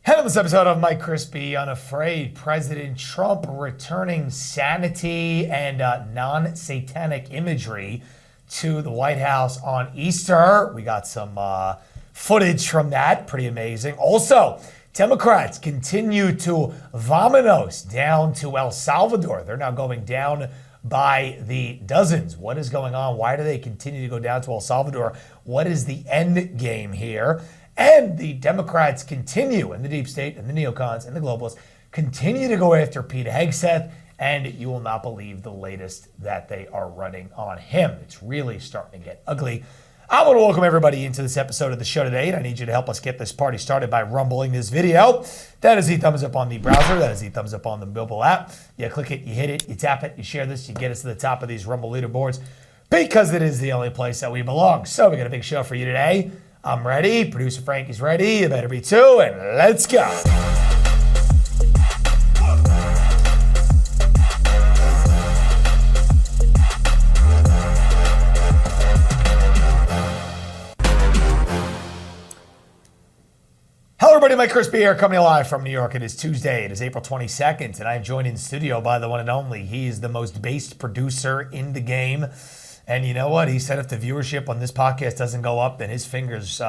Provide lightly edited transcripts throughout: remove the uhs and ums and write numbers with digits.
And on this episode of Mike Crispy Unafraid, President Trump returning sanity and non-satanic imagery to the White House on Easter. We got some footage from that, pretty amazing. Also, Democrats continue to vamanos down to El Salvador. They're now going down by the dozens. What is going on? Why do they continue to go down to El Salvador? What is the end game here? And the Democrats continue, and the deep state and the neocons and the globalists continue to go after Pete Hegseth, and you will not believe the latest that they are running on him. It's really starting to get ugly. I want to welcome everybody into this episode of the show today, and I need you to help us get this party started by rumbling this video. That is the thumbs up on the browser. That is the thumbs up on the mobile app. You click it, you hit it, you tap it, you share this, you get us to the top of these Rumble leaderboards because it is the only place that we belong. So we got a big show for you today. I'm ready. Producer Frankie's ready. You better be too, and let's go. Hello, everybody. Mike Crispy here, coming live from New York. It is Tuesday. It is April 22nd, and I'm joined in studio by the one and only. He is the most based producer in the game. And you know what? He said if the viewership on this podcast doesn't go up, then his fingers,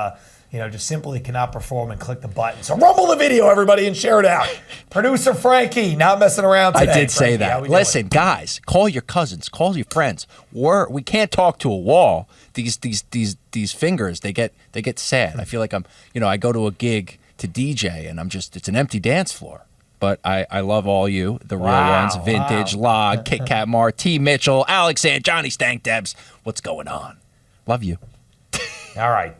just simply cannot perform and click the button. So rumble the video, everybody, and share it out. Producer Frankie, not messing around today. I did say Frankie, that. Listen, guys, call your cousins, call your friends. We can't talk to a wall. These fingers, they get sad. I feel like I go to a gig to DJ and it's an empty dance floor. But I love all you, the real ones, Vintage, Log, Kit Kat Mar, T. Mitchell, Alex and Johnny Stank Debs. What's going on? Love you. All right.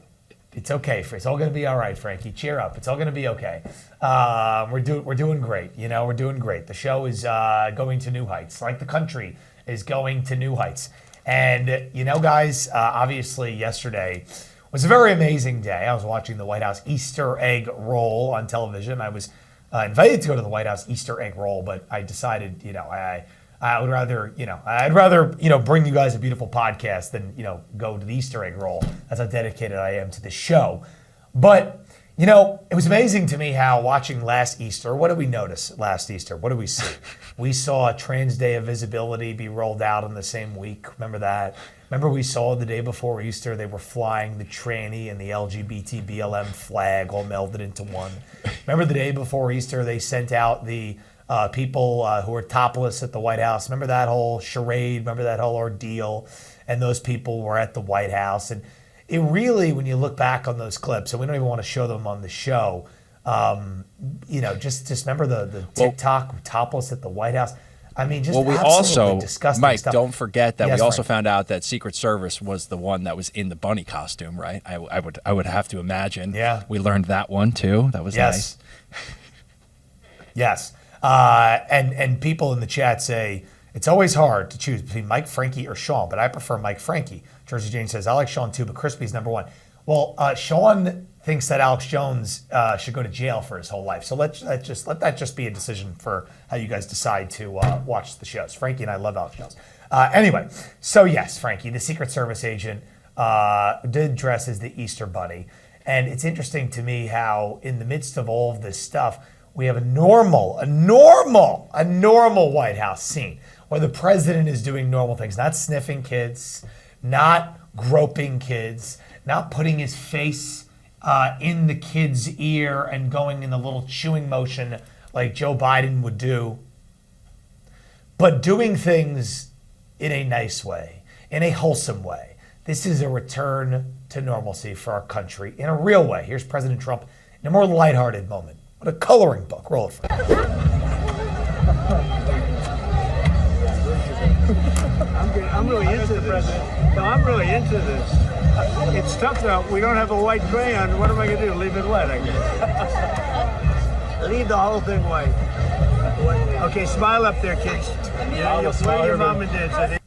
It's okay. It's all going to be all right, Frankie. Cheer up. It's all going to be okay. We're doing great. We're doing great. The show is going to new heights, like the country is going to new heights. And, guys, obviously yesterday was a very amazing day. I was watching the White House Easter egg roll on television. I was invited to go to the White House Easter egg roll, but I decided, I would rather, I'd rather, bring you guys a beautiful podcast than, go to the Easter egg roll. That's how dedicated I am to the show. But, it was amazing to me how watching last Easter, what did we notice last Easter? What did we see? We saw a Trans Day of Visibility be rolled out in the same week. Remember that? Remember we saw the day before Easter, they were flying the tranny and the LGBT BLM flag all melded into one. Remember the day before Easter, they sent out the people who were topless at the White House. Remember that whole charade? Remember that whole ordeal? And those people were at the White House. And it really, when you look back on those clips, and we don't even want to show them on the show, just remember the TikTok topless at the White House. I mean, just we absolutely also, disgusting Mike, stuff. don't forget that yes, we also Frank. found out that Secret Service was the one that was in the bunny costume, right? I would have to imagine. Yeah. We learned that one too. That was nice. Yes. And people in the chat say, it's always hard to choose between Mike, Frankie, or Sean, but I prefer Mike Frankie. Jersey Jane says, I like Sean too, but Crispy's number one. Well, Sean thinks that Alex Jones should go to jail for his whole life. So let that just be a decision for how you guys decide to watch the shows. Frankie and I love Alex Jones. Anyway, so yes, Frankie, the Secret Service agent did dress as the Easter Bunny. And it's interesting to me how in the midst of all of this stuff, we have a normal White House scene where the president is doing normal things, not sniffing kids, not groping kids, not putting his face in the kid's ear and going in the little chewing motion like Joe Biden would do, but doing things in a nice way, in a wholesome way. This is a return to normalcy for our country in a real way. Here's President Trump in a more lighthearted moment. What a coloring book. Roll it for me. I'm really into this. No, I'm really into this. It's tough though. We don't have a white crayon. What am I going to do? Leave it wet, I guess. Leave the whole thing white. Okay, smile up there, kids. You'll smile your mom and dad.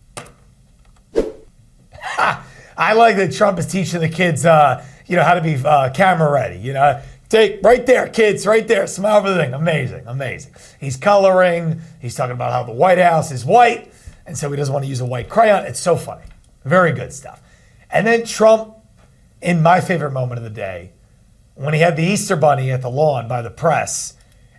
I like that Trump is teaching the kids, how to be camera ready. Take right there, kids, right there. Smile for the thing. Amazing, amazing. He's coloring. He's talking about how the White House is white, and so he doesn't want to use a white crayon. It's so funny. Very good stuff. And then Trump, in my favorite moment of the day, when he had the Easter Bunny at the lawn by the press,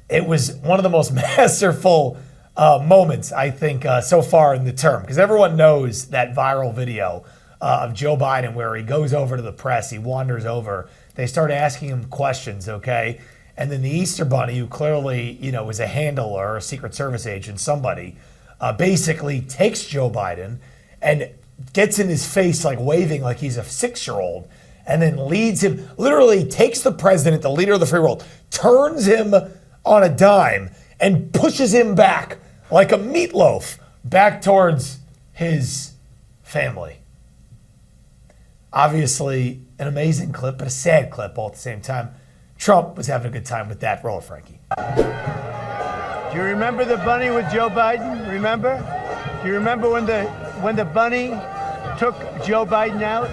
it was one of the most masterful moments, I think, so far in the term. Because everyone knows that viral video of Joe Biden where he goes over to the press, he wanders over, they start asking him questions, okay? And then the Easter Bunny, who clearly, is a handler or a Secret Service agent, somebody, basically takes Joe Biden and gets in his face like waving like he's a 6-year-old, and then leads him, literally takes the president, the leader of the free world, turns him on a dime and pushes him back like a meatloaf back towards his family. Obviously, an amazing clip, but a sad clip all at the same time. Trump was having a good time with that. Roll it, Frankie. Do you remember the bunny with Joe Biden? Remember? Do you remember when the bunny took Joe Biden out?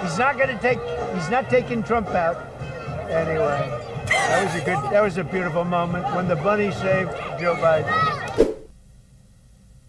He's not taking Trump out. Anyway, that was a beautiful moment when the bunny saved Joe Biden.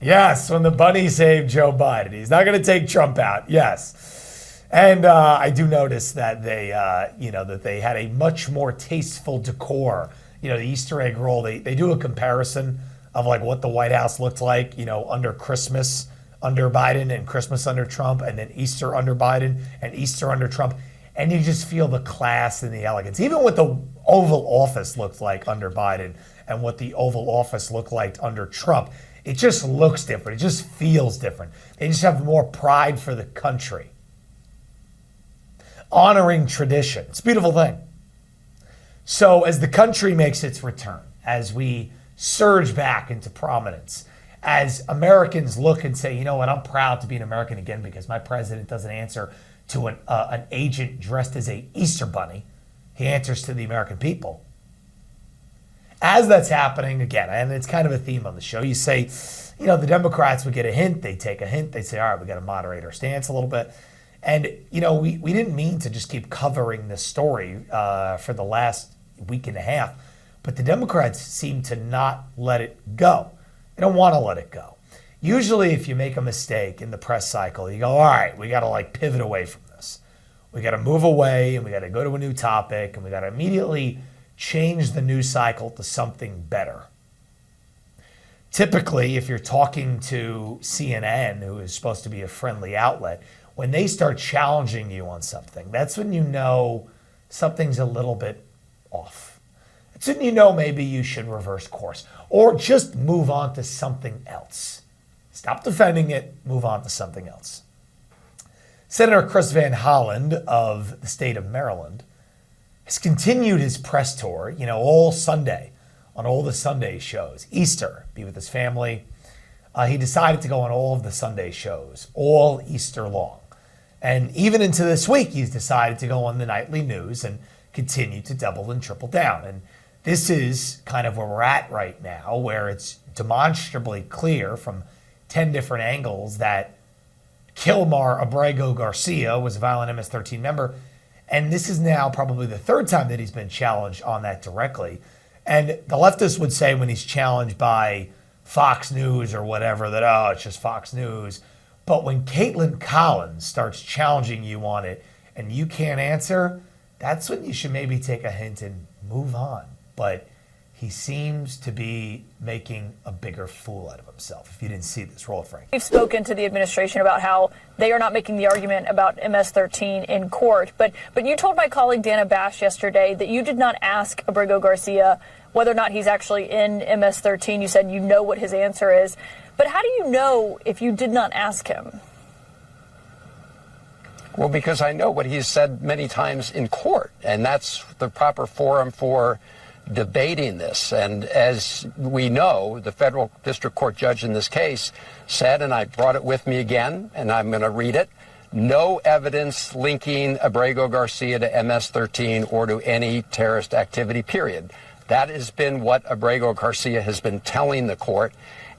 Yes, when the bunny saved Joe Biden. He's not going to take Trump out. Yes. And I do notice that they, that they had a much more tasteful decor. The Easter egg roll, they do a comparison of like what the White House looked like, under Christmas under Biden and Christmas under Trump, and then Easter under Biden and Easter under Trump. And you just feel the class and the elegance. Even what the Oval Office looked like under Biden and what the Oval Office looked like under Trump, it just looks different. It just feels different. They just have more pride for the country. Honoring tradition. It's a beautiful thing. So as the country makes its return, as we surge back into prominence, as Americans look and say, you know what, I'm proud to be an American again because my president doesn't answer to an agent dressed as a Easter bunny. He answers to the American people. As that's happening, again, and it's kind of a theme on the show, you say, the Democrats would get a hint, they take a hint, they say, all right, we got to moderate our stance a little bit. And, we didn't mean to just keep covering this story for the last week and a half, but the Democrats seem to not let it go. They don't want to let it go. Usually if you make a mistake in the press cycle, you go, all right, we got to pivot away from this. We got to move away and we got to go to a new topic and we got to immediately change the news cycle to something better. Typically, if you're talking to CNN, who is supposed to be a friendly outlet, when they start challenging you on something, that's when you know something's a little bit off. That's when you know maybe you should reverse course or just move on to something else. Stop defending it, move on to something else. Senator Chris Van Hollen of the state of Maryland has continued his press tour, all Sunday on all the Sunday shows. Easter, be with his family. He decided to go on all of the Sunday shows, all Easter long. And even into this week, he's decided to go on the nightly news and continue to double and triple down. And this is kind of where we're at right now, where it's demonstrably clear from 10 different angles that Kilmar Abrego Garcia was a violent MS-13 member. And this is now probably the third time that he's been challenged on that directly. And the leftists would say when he's challenged by Fox News or whatever that, oh, it's just Fox News. But when Caitlin Collins starts challenging you on it and you can't answer, that's when you should maybe take a hint and move on. But he seems to be making a bigger fool out of himself. If you didn't see this, roll it, Frank. We've spoken to the administration about how they are not making the argument about MS-13 in court. But you told my colleague Dana Bash yesterday that you did not ask Abrego Garcia whether or not he's actually in MS-13. You said you know what his answer is. But how do you know if you did not ask him? Well, because I know what he's said many times in court, and that's the proper forum for debating this. And as we know, the federal district court judge in this case said, and I brought it with me again, and I'm going to read it, no evidence linking Abrego Garcia to MS-13 or to any terrorist activity, period. That has been what Abrego Garcia has been telling the court.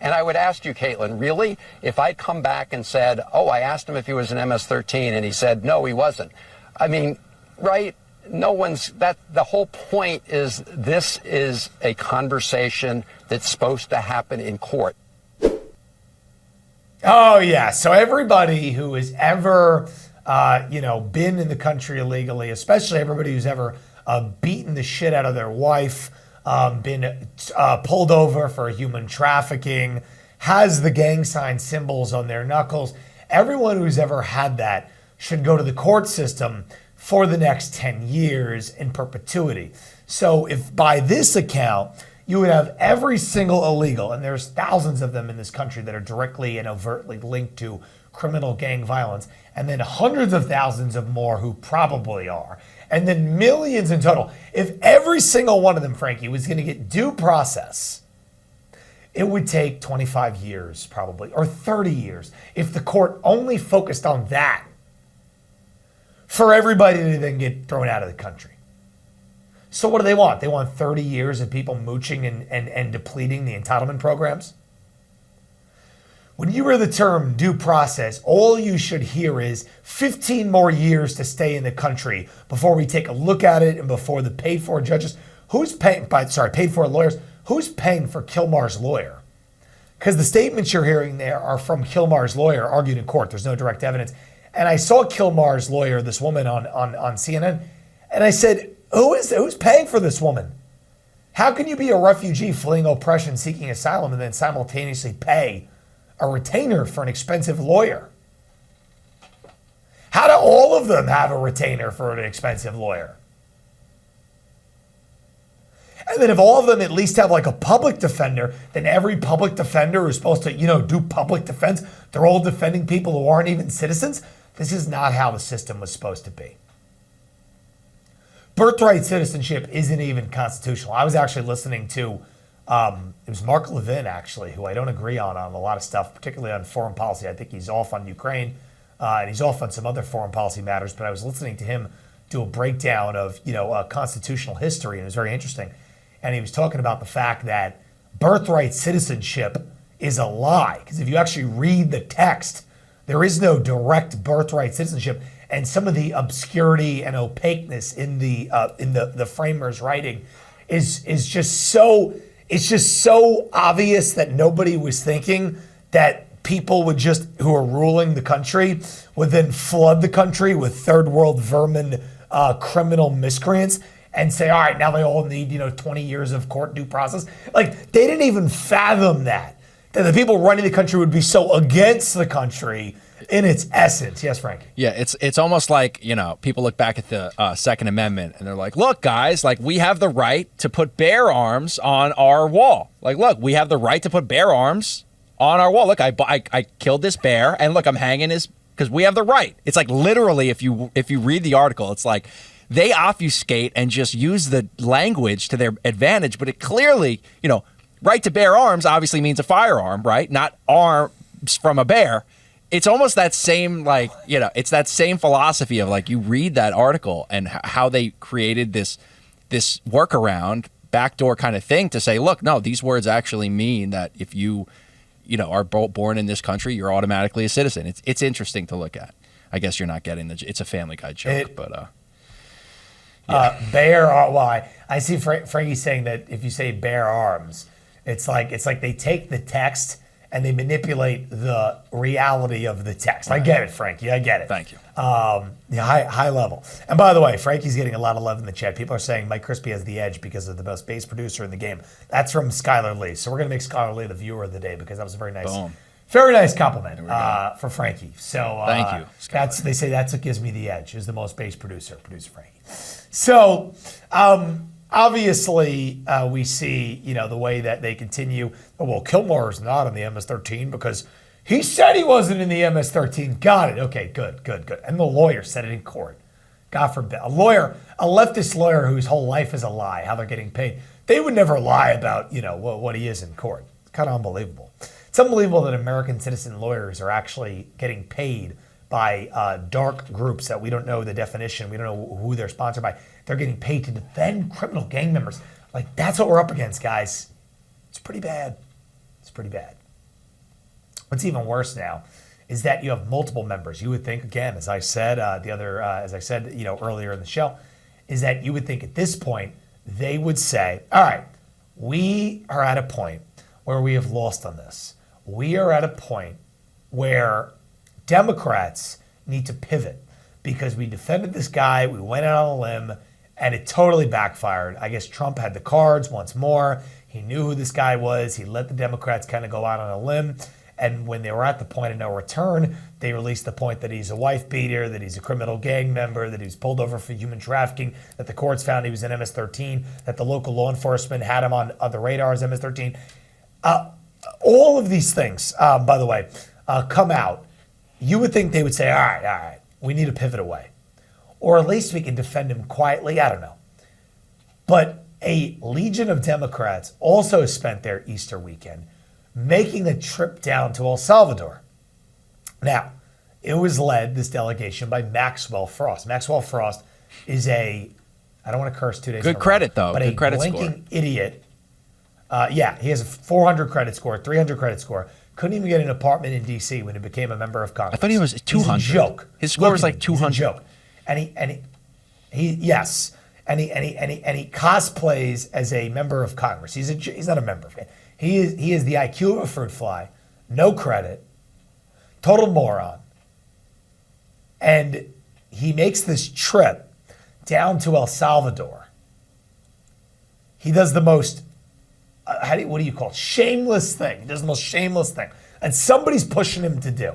And I would ask you, Caitlin, really, if I'd come back and said, oh, I asked him if he was an MS-13 and he said, no, he wasn't. I mean, right? The whole point is this is a conversation that's supposed to happen in court. Oh, yeah. So everybody who has ever been in the country illegally, especially everybody who's ever beaten the shit out of their wife, been pulled over for human trafficking, has the gang sign symbols on their knuckles. Everyone who's ever had that should go to the court system for the next 10 years in perpetuity. So if by this account, you would have every single illegal, and there's thousands of them in this country that are directly and overtly linked to criminal gang violence, and then hundreds of thousands of more who probably are, and then millions in total. If every single one of them, Frankie, was going to get due process, it would take 25 years probably, or 30 years, if the court only focused on that for everybody to then get thrown out of the country. So what do they want? They want 30 years of people mooching and depleting the entitlement programs? When you hear the term due process, all you should hear is 15 more years to stay in the country before we take a look at it and before the paid for judges. Paid for lawyers. Who's paying for Kilmar's lawyer? Because the statements you're hearing there are from Kilmar's lawyer argued in court. There's no direct evidence. And I saw Kilmar's lawyer, this woman on CNN, and I said, who's paying for this woman? How can you be a refugee fleeing oppression, seeking asylum, and then simultaneously pay a retainer for an expensive lawyer? How do all of them have a retainer for an expensive lawyer? And then if all of them at least have like a public defender, then every public defender who's supposed to, do public defense, they're all defending people who aren't even citizens. This is not how the system was supposed to be. Birthright citizenship isn't even constitutional. I was actually listening to, it was Mark Levin, actually, who I don't agree on a lot of stuff, particularly on foreign policy. I think he's off on Ukraine, and he's off on some other foreign policy matters, but I was listening to him do a breakdown of, constitutional history, and it was very interesting. And he was talking about the fact that birthright citizenship is a lie. Because if you actually read the text, there is no direct birthright citizenship. And some of the obscurity and opaqueness in the framers' writing is just so obvious that nobody was thinking that people would just, who are ruling the country, would then flood the country with third world vermin, criminal miscreants, and say, all right, now they all need 20 years of court due process. Like, they didn't even fathom that the people running the country would be so against the country in its essence. Yes, Frank. Yeah, it's almost like, people look back at the Second Amendment and they're like, look, guys, like, we have the right to put bear arms on our wall. Like, look, we have the right to put bear arms on our wall. Look, I killed this bear, and look, I'm hanging his, because we have the right. It's like, literally, if you read the article, it's like they obfuscate and just use the language to their advantage, but it clearly, right to bear arms obviously means a firearm, right? Not arms from a bear. It's almost that same, it's that same philosophy of, like, you read that article and how they created this workaround, backdoor kind of thing to say, look, no, these words actually mean that if you, are born in this country, you're automatically a citizen. It's interesting to look at. I guess you're not getting it's a Family Guy joke, but yeah. I see Frankie saying that if you say bear arms, it's like they take the text and they manipulate the reality of the text. I get it, Frankie. I get it. Thank you. High level. And by the way, Frankie's getting a lot of love in the chat. People are saying Mike Crispy has the edge because of the best bass producer in the game. That's from Skylar Lee. So we're going to make Skylar Lee the viewer of the day because that was a very nice, very nice compliment for Frankie. So thank you. They say that's what gives me the edge, is the most bass producer Frankie. So obviously, we see, the way that they continue. Oh, well, Kilmer is not in the MS-13 because he said he wasn't in the MS-13. Got it. Okay, good. And the lawyer said it in court. God forbid. A leftist lawyer whose whole life is a lie, how they're getting paid. They would never lie about, what he is in court. It's kind of unbelievable. It's unbelievable that American citizen lawyers are actually getting paid by dark groups that we don't know the definition. We don't know who they're sponsored by. They're getting paid to defend criminal gang members. Like, that's what we're up against, guys. It's pretty bad. What's even worse now is that you have multiple members. You would think, again, as I said earlier in the show, is that you would think at this point they would say, all right, we are at a point where we have lost on this. We are at a point where Democrats need to pivot. because we defended this guy, we went out on a limb, and it totally backfired. I guess Trump had the cards once more. He knew who this guy was. He let the Democrats kind of go out on a limb. And when they were at the point of no return, they released the point that he's a wife beater, that he's a criminal gang member, that he was pulled over for human trafficking, that the courts found he was an MS-13, that the local law enforcement had him on the radar as MS-13. All of these things, by the way, come out. You would think they would say, all right, we need to pivot away. Or at least we can defend him quietly. I don't know. But a legion of Democrats also spent their Easter weekend making the trip down to El Salvador. Now, it was led, this delegation, by Maxwell Frost. Maxwell Frost is I don't want to curse 2 days. Good credit, though. But good a credit blinking idiot. He has a 400 credit score, 300 credit score. Couldn't even get an apartment in D.C. when he became a member of Congress. I thought he was 200. He's a joke. His score was like 200. He's a joke. And he cosplays as a member of Congress. He's not a member of it. He is the IQ of a fruit fly, no credit, total moron. And he makes this trip down to El Salvador. He does the most, what do you call it? Shameless thing. He does the most shameless thing. And somebody's pushing him to do.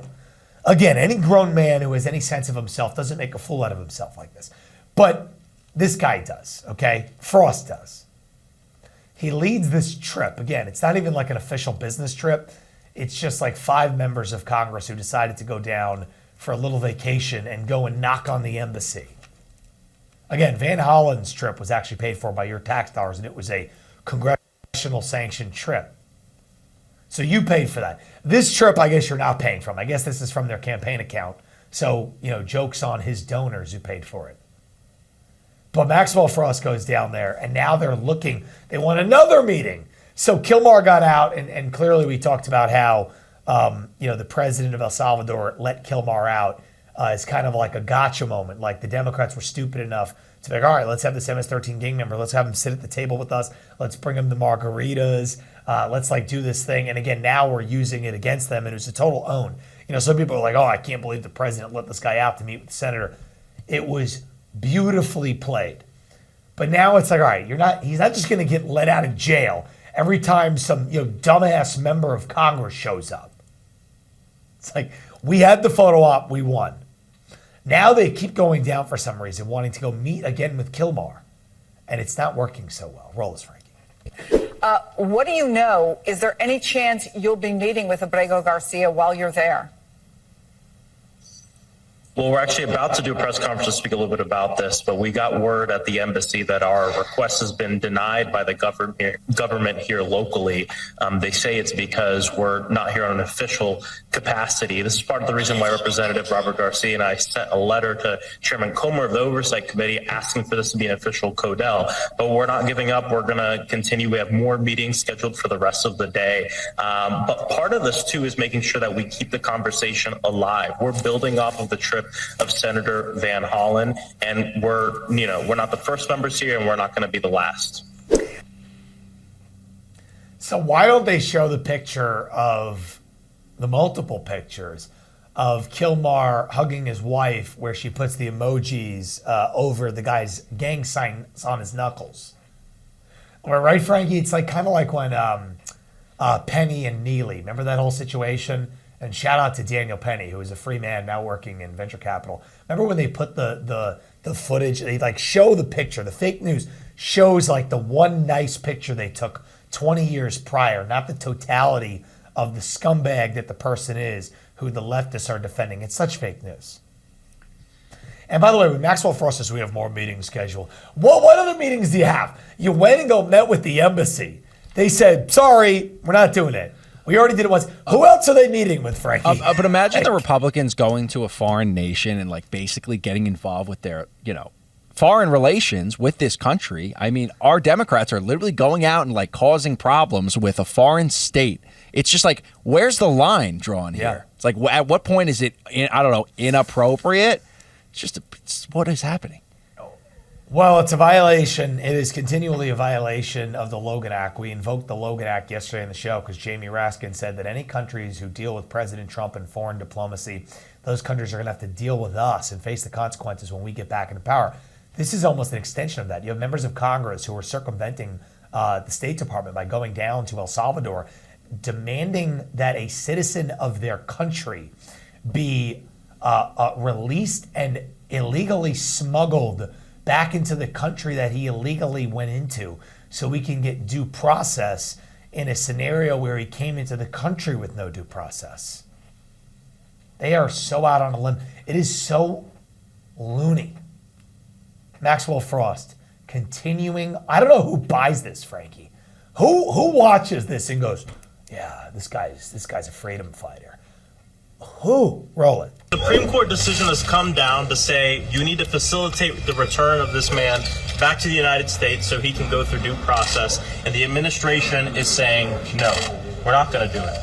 Again, any grown man who has any sense of himself doesn't make a fool out of himself like this. But this guy does, okay? Frost does. He leads this trip. Again, it's not even like an official business trip. It's just like 5 members of Congress who decided to go down for a little vacation and go and knock on the embassy. Again, Van Hollen's trip was actually paid for by your tax dollars, and it was a congressional sanctioned trip. So you paid for that. This trip, I guess you're not paying from. I guess this is from their campaign account. So, joke's on his donors who paid for it. But Maxwell Frost goes down there, and now they want another meeting. So Kilmar got out, and clearly we talked about how, the president of El Salvador let Kilmar out as kind of like a gotcha moment. Like the Democrats were stupid enough to be like, all right, let's have this MS-13 gang member. Let's have him sit at the table with us. Let's bring him the margaritas. Let's do this thing. And again, now we're using it against them, and it was a total own. Some people are like, oh, I can't believe the president let this guy out to meet with the senator. It was beautifully played. But now it's like, all right, he's not just going to get let out of jail every time some dumbass member of Congress shows up. It's like, we had the photo op, we won. Now they keep going down for some reason, wanting to go meet again with Kilmar. And it's not working so well. Roll this, Frankie. What do you know? Is there any chance you'll be meeting with Abrego Garcia while you're there? Well, we're actually about to do a press conference to speak a little bit about this, but we got word at the embassy that our request has been denied by the government here locally. They say it's because we're not here on an official capacity. This is part of the reason why Representative Robert Garcia and I sent a letter to Chairman Comer of the Oversight Committee asking for this to be an official CODEL. But we're not giving up. We're going to continue. We have more meetings scheduled for the rest of the day. But part of this, too, is making sure that we keep the conversation alive. We're building off of the trip of Senator Van Hollen, and we're not the first members here, and we're not going to be the last. So why don't they show the picture of the multiple pictures of Kilmar hugging his wife, where she puts the emojis over the guy's gang signs on his knuckles? Or right, Frankie? It's kind of like when Penny and Neely, remember that whole situation? And shout out to Daniel Penny, who is a free man now working in venture capital. Remember when they put the footage, they show the picture, the fake news shows the one nice picture they took 20 years prior, not the totality of the scumbag that the person is who the leftists are defending. It's such fake news. And by the way, with Maxwell Frost says we have more meetings scheduled. What other meetings do you have? You went and met with the embassy. They said, sorry, we're not doing it. We already did it once. Who else are they meeting with, Frankie? But imagine the Republicans going to a foreign nation and basically getting involved with their, foreign relations with this country. I mean, our Democrats are literally going out and causing problems with a foreign state. It's just where's the line drawn here? Yeah. It's at what point is it, inappropriate? It's what is happening? Well, it's a violation. It is continually a violation of the Logan Act. We invoked the Logan Act yesterday in the show because Jamie Raskin said that any countries who deal with President Trump in foreign diplomacy, those countries are going to have to deal with us and face the consequences when we get back into power. This is almost an extension of that. You have members of Congress who are circumventing the State Department by going down to El Salvador, demanding that a citizen of their country be released and illegally smuggled back into the country that he illegally went into so we can get due process in a scenario where he came into the country with no due process. They are so out on a limb. It is so loony. Maxwell Frost continuing. I don't know who buys this, Frankie. Who watches this and goes, yeah, this guy's a freedom fighter. Who? Roll it. The Supreme Court decision has come down to say you need to facilitate the return of this man back to the United States so he can go through due process. And the administration is saying, no, we're not going to do it.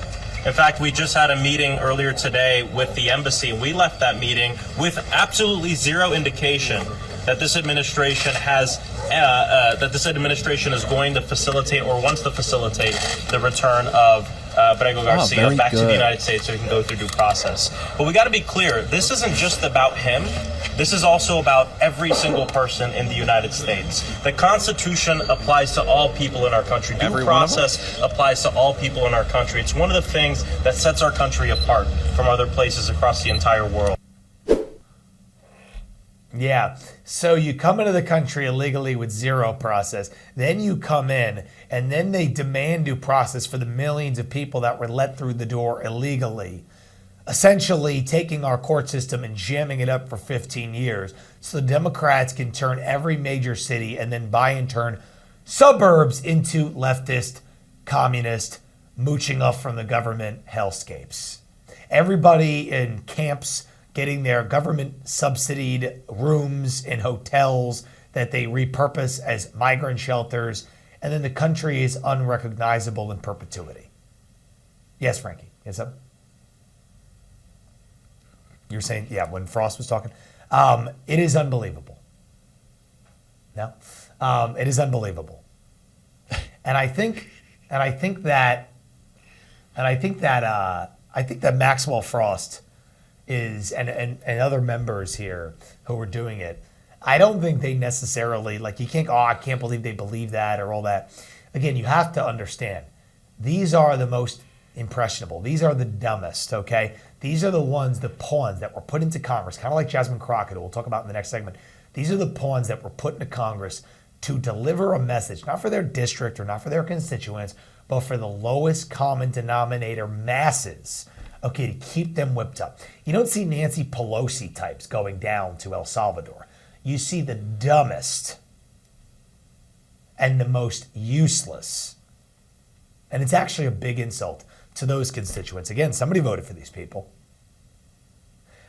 In fact, we just had a meeting earlier today with the embassy, and we left that meeting with absolutely zero indication that this administration has is going to facilitate or wants to facilitate the return of Brego Garcia back to the United States so he can go through due process. But we got to be clear, this isn't just about him. This is also about every single person in the United States. The Constitution applies to all people in our country. Due process applies to all people in our country. It's one of the things that sets our country apart from other places across the entire world. Yeah, so you come into the country illegally with zero process, then you come in, and then they demand due process for the millions of people that were let through the door illegally, essentially taking our court system and jamming it up for 15 years so the Democrats can turn every major city and then by in turn suburbs into leftist, communist, mooching up from the government hellscapes. Everybody in camps getting their government subsidied rooms in hotels that they repurpose as migrant shelters, and then the country is unrecognizable in perpetuity. Yes, Frankie. Yes, sir? You're saying, yeah, when Frost was talking. It is unbelievable. No? It is unbelievable. And I think that Maxwell Frost is and other members here who are doing it, I don't think they necessarily, like, you can't, I can't believe they believe that or all that. Again, you have to understand, these are the most impressionable. These are the dumbest, okay? These are the ones, the pawns that were put into Congress, kind of like Jasmine Crockett, who we'll talk about in the next segment. These are the pawns that were put into Congress to deliver a message, not for their district or not for their constituents, but for the lowest common denominator masses. Okay, to keep them whipped up. You don't see Nancy Pelosi types going down to El Salvador. You see the dumbest and the most useless. And it's actually a big insult to those constituents. Again, somebody voted for these people.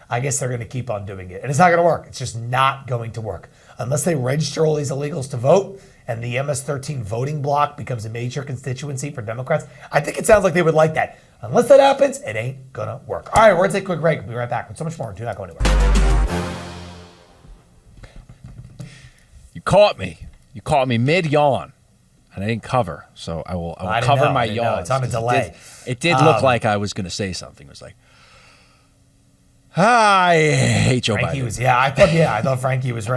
I guess they're going to keep on doing it. And it's not going to work. It's just not going to work. Unless they register all these illegals to vote and the MS-13 voting block becomes a major constituency for Democrats, I think it sounds like they would like that. Unless that happens, it ain't gonna work. All right, we're gonna take a quick break. We'll be right back with so much more. Do not go anywhere. You caught me. You caught me mid-yawn, and I didn't cover. So I will cover my yawn. It's on a delay. It did look like I was going to say something. It was like, I hate Joe Frankie Biden. I thought Frankie was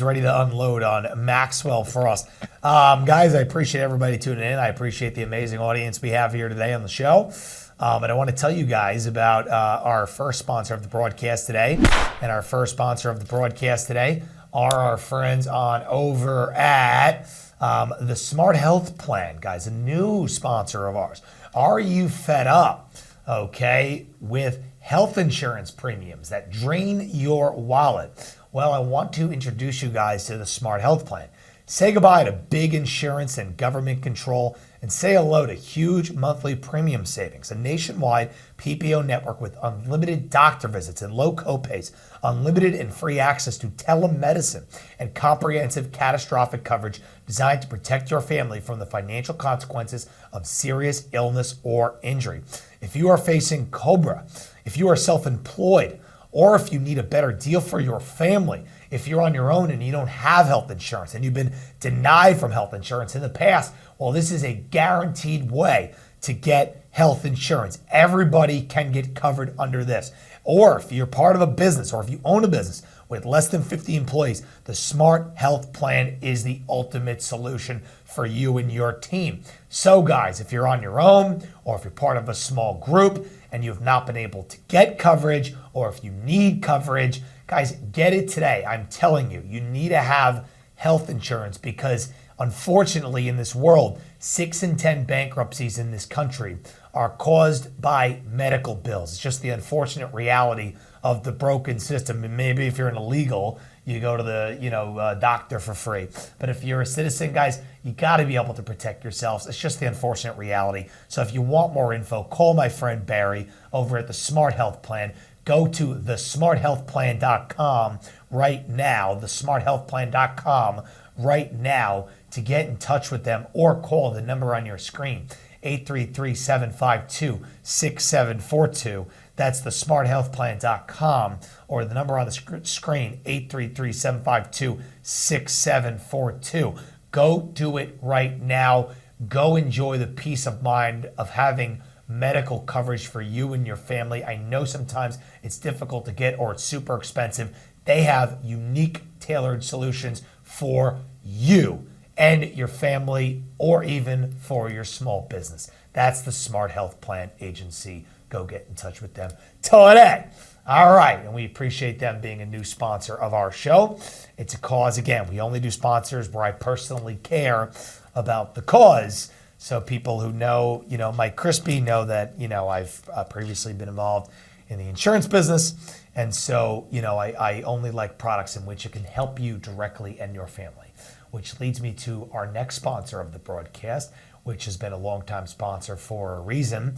ready to unload on Maxwell Frost. Guys, I appreciate everybody tuning in. I appreciate the amazing audience we have here today on the show. And I want to tell you guys about our first sponsor of the broadcast today. And our first sponsor of the broadcast today are our friends on over at the Smart Health Plan. Guys, a new sponsor of ours. Are you fed up, okay, with health insurance premiums that drain your wallet? Well, I want to introduce you guys to the Smart Health Plan. Say goodbye to big insurance and government control and say hello to huge monthly premium savings. A nationwide PPO network with unlimited doctor visits and low copays, unlimited and free access to telemedicine, and comprehensive catastrophic coverage designed to protect your family from the financial consequences of serious illness or injury. If you are facing COBRA, if you are self-employed, or if you need a better deal for your family, if you're on your own and you don't have health insurance and you've been denied from health insurance in the past, well, this is a guaranteed way to get health insurance. Everybody can get covered under this. Or if you're part of a business or if you own a business with less than 50 employees, the Smart Health Plan is the ultimate solution for you and your team. So guys, if you're on your own or if you're part of a small group and you have not been able to get coverage, or if you need coverage, guys, get it today. I'm telling you, you need to have health insurance because unfortunately in this world, 6 in 10 bankruptcies in this country are caused by medical bills. It's just the unfortunate reality of the broken system. And maybe if you're an illegal, you go to the doctor for free. But if you're a citizen, guys, you got to be able to protect yourselves. It's just the unfortunate reality. So if you want more info, call my friend Barry over at the Smart Health Plan. Go to thesmarthealthplan.com right now, thesmarthealthplan.com right now to get in touch with them or call the number on your screen, 833-752-6742. That's thesmarthealthplan.com or the number on the screen, 833-752-6742. Go do it right now. Go enjoy the peace of mind of having medical coverage for you and your family. I know sometimes it's difficult to get or it's super expensive. They have unique tailored solutions for you and your family or even for your small business. That's the Smart Health Plan Agency. Go get in touch with them today. All right, and we appreciate them being a new sponsor of our show. It's a cause, again, we only do sponsors where I personally care about the cause. So people who know, Mike Crispy know that, I've previously been involved in the insurance business. And so, I only like products in which it can help you directly and your family, which leads me to our next sponsor of the broadcast, which has been a longtime sponsor for a reason,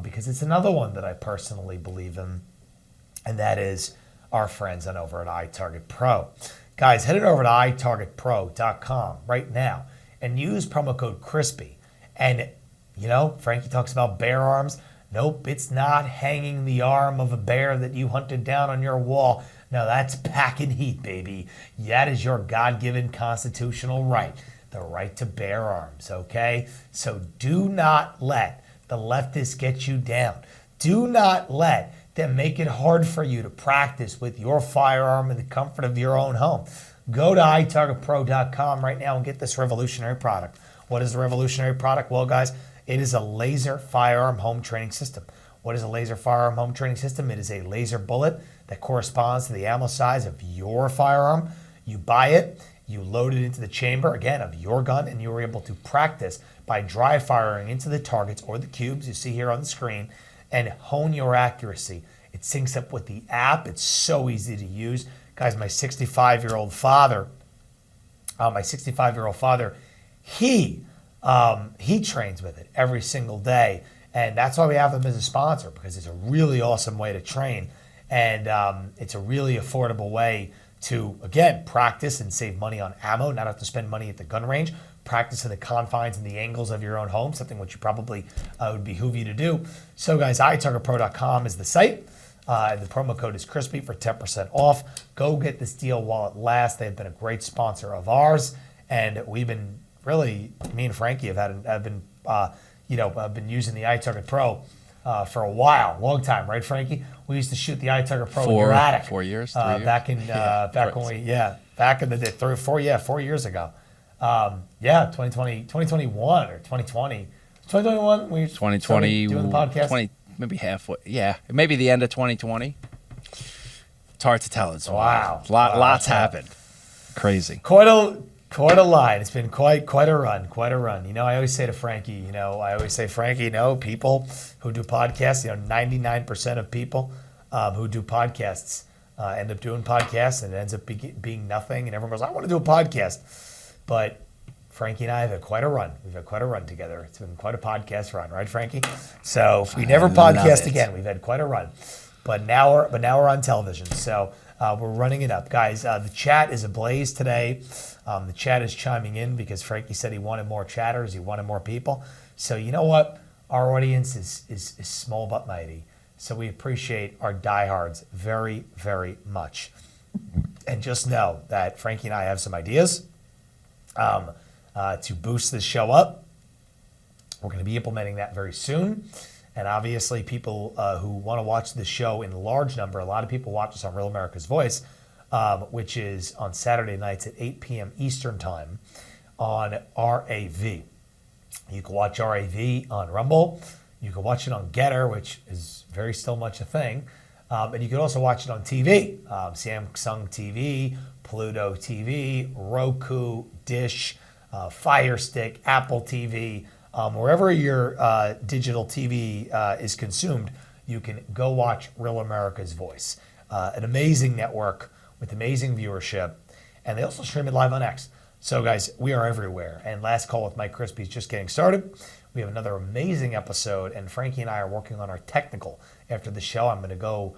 because it's another one that I personally believe in, and that is our friends on over at iTarget Pro. Guys, head over to itargetpro.com right now and use promo code CRISPY. And, Frankie talks about bear arms. Nope, it's not hanging the arm of a bear that you hunted down on your wall. No, that's packing heat, baby. That is your God-given constitutional right, the right to bear arms, okay? So do not let the leftists get you down. Do not let them make it hard for you to practice with your firearm in the comfort of your own home. Go to itargetpro.com right now and get this revolutionary product. What is the revolutionary product? Well, guys, it is a laser firearm home training system. What is a laser firearm home training system? It is a laser bullet that corresponds to the ammo size of your firearm. You buy it, you load it into the chamber, again, of your gun, and you're able to practice by dry firing into the targets or the cubes you see here on the screen and hone your accuracy. It syncs up with the app. It's so easy to use. Guys, my 65-year-old father, he trains with it every single day. And that's why we have them as a sponsor, because it's a really awesome way to train. And it's a really affordable way to, again, practice and save money on ammo, not have to spend money at the gun range, practice in the confines and the angles of your own home, something which you probably would behoove you to do. So, guys, itargetpro.com is the site. The promo code is CRISPY for 10% off. Go get this deal while it lasts. They've been a great sponsor of ours. And we've been really, me and Frankie have been using the iTarget Pro for a while, long time, right, Frankie? We used to shoot the iTarget Pro in your attic. 4 years, 3 years. Back in the day, 4 years ago. 2021 or 2020. 2021, we 2020 doing the podcast. Maybe halfway. Yeah, maybe the end of 2020. It's hard to tell. It's lots happened. Crazy. Quite a line. It's been quite a run. I always say to Frankie, people who do podcasts, 99% of people who do podcasts end up doing podcasts, and it ends up being nothing. And everyone goes, I want to do a podcast. But Frankie and I have had quite a run. We've had quite a run together. It's been quite a podcast run, right, Frankie? So we never podcast again. We've had quite a run. But now we're on television. So we're running it up. Guys, the chat is ablaze today. The chat is chiming in because Frankie said he wanted more chatters. He wanted more people. So you know what? Our audience is small but mighty. So we appreciate our diehards very, very much. And just know that Frankie and I have some ideas to boost this show up. We're going to be implementing that very soon. And obviously, people who want to watch the show in large number, a lot of people watch us on Real America's Voice, which is on Saturday nights at 8 p.m. Eastern Time on RAV. You can watch RAV on Rumble. You can watch it on Getter, which is very still much a thing. And you can also watch it on TV. Samsung TV, Pluto TV, Roku, Dish, Fire Stick, Apple TV. Wherever your digital TV is consumed, you can go watch Real America's Voice. An amazing network with amazing viewership. And they also stream it live on X. So, guys, we are everywhere. And Last Call with Mike Crispy is just getting started. We have another amazing episode, and Frankie and I are working on our technical. After the show, I'm going to go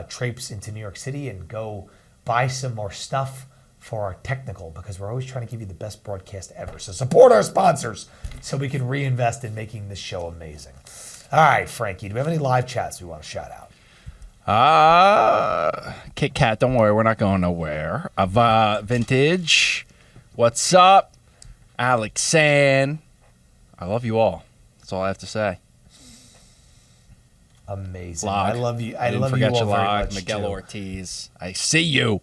traipse into New York City and go buy some more stuff for our technical, because we're always trying to give you the best broadcast ever. So support our sponsors so we can reinvest in making this show amazing. All right, Frankie, do we have any live chats we want to shout out? Kit Kat, don't worry, we're not going nowhere. Vintage, what's up? Alex San, I love you all. That's all I have to say. Amazing. Log. I love you. I didn't love forget you all your very log. much, Miguel too. Ortiz, I see you.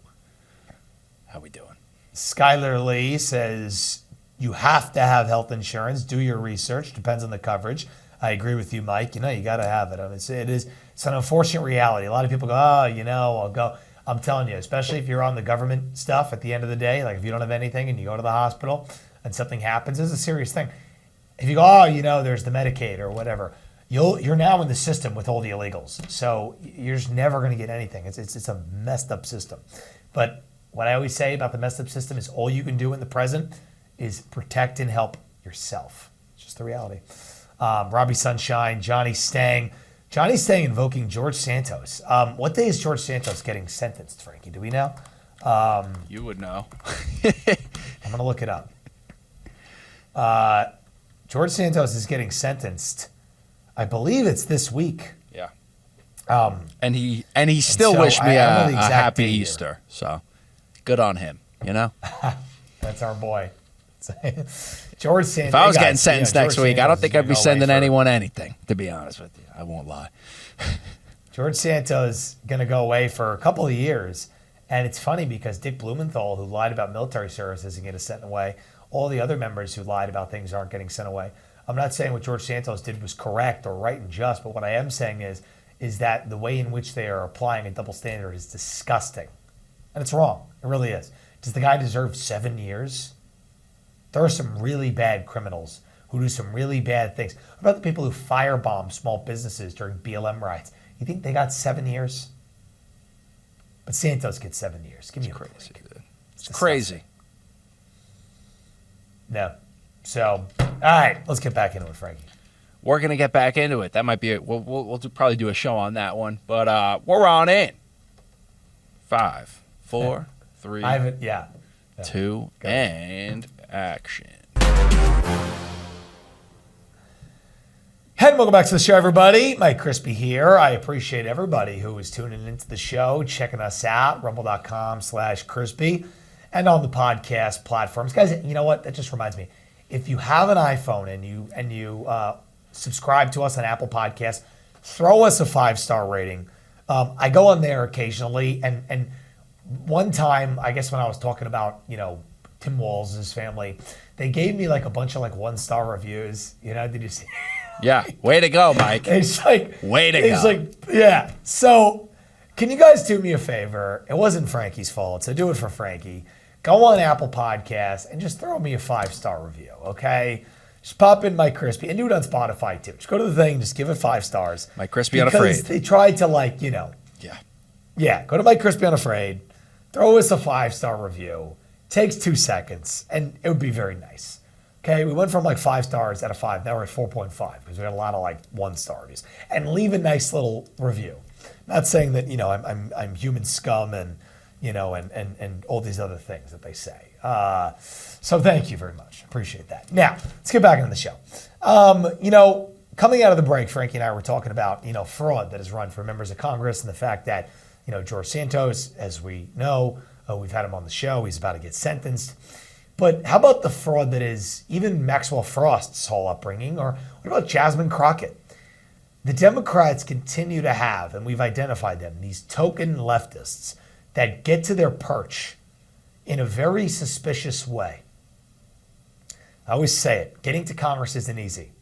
How we doing? Skylar Lee says, you have to have health insurance. Do your research. Depends on the coverage. I agree with you, Mike. You got to have it. I mean, it's an unfortunate reality. A lot of people go, I'll go. I'm telling you, especially if you're on the government stuff at the end of the day, like if you don't have anything and you go to the hospital and something happens, it's a serious thing. If you go, there's the Medicaid or whatever, you're now in the system with all the illegals. So you're just never going to get anything. It's a messed up system. But what I always say about the messed up system is all you can do in the present is protect and help yourself. It's just the reality. Robbie Sunshine, Johnny Stang invoking George Santos. What day is George Santos getting sentenced, Frankie? Do we know? You would know. I'm going to look it up. George Santos is getting sentenced. I believe it's this week. Yeah. And he still so wished me I don't know a the exact happy date here. Easter. So good on him, That's our boy. George Santos. If I was getting sentenced George next week, I Santos don't is think gonna I'd be go away sending for- anyone anything, to be honest with you. I won't lie. George Santos going to go away for a couple of years. And it's funny because Dick Blumenthal, who lied about military service, isn't getting sent away. All the other members who lied about things aren't getting sent away. I'm not saying what George Santos did was correct or right and just, but what I am saying is that the way in which they are applying a double standard is disgusting. And it's wrong. It really is. Does the guy deserve 7 years? There are some really bad criminals who do some really bad things. What about the people who firebomb small businesses during BLM riots? You think they got 7 years? But Santos gets 7 years. Give me a break. It's crazy. No. So, all right, let's get back into it, Frankie. We're going to get back into it. That might be it. We'll probably do a show on that one. But we're on in. 5, 4, 3, I haven't, yeah. 2, Go. and action. And welcome back to the show, everybody. Mike Crispy here. I appreciate everybody who is tuning into the show, checking us out, rumble.com/Crispy, and on the podcast platforms. Guys, you know what? That just reminds me. If you have an iPhone and you subscribe to us on Apple Podcasts, throw us a 5-star rating. I go on there occasionally, and one time, I guess when I was talking about, Tim Walz' family, they gave me like a bunch of like 1-star reviews. Did you see? Yeah, way to go, Mike. It's like, Way to it's go. like, yeah. So, can you guys do me a favor? It wasn't Frankie's fault, so do it for Frankie. Go on Apple Podcasts and just throw me a 5-star review, okay? Just pop in Mike Crispy and do it on Spotify too. Just go to the thing, just give it 5 stars. Mike Crispy Unafraid. Because they tried to Yeah. Go to Mike Crispy Unafraid, throw us a 5-star review. Takes 2 seconds, and it would be very nice. Okay, we went from like 5 stars out of 5. Now we're at 4.5 because we got a lot of like 1-star reviews. And leave a nice little review. Not saying that I'm human scum and and all these other things that they say. So thank you very much. Appreciate that. Now let's get back into the show. Coming out of the break, Frankie and I were talking about fraud that is run for members of Congress and the fact that George Santos, as we know, we've had him on the show. He's about to get sentenced. But how about the fraud that is even Maxwell Frost's whole upbringing? Or what about Jasmine Crockett? the Democrats continue to have, and we've identified them, these token leftists that get to their perch in a very suspicious way. I always say it, getting to Congress isn't easy.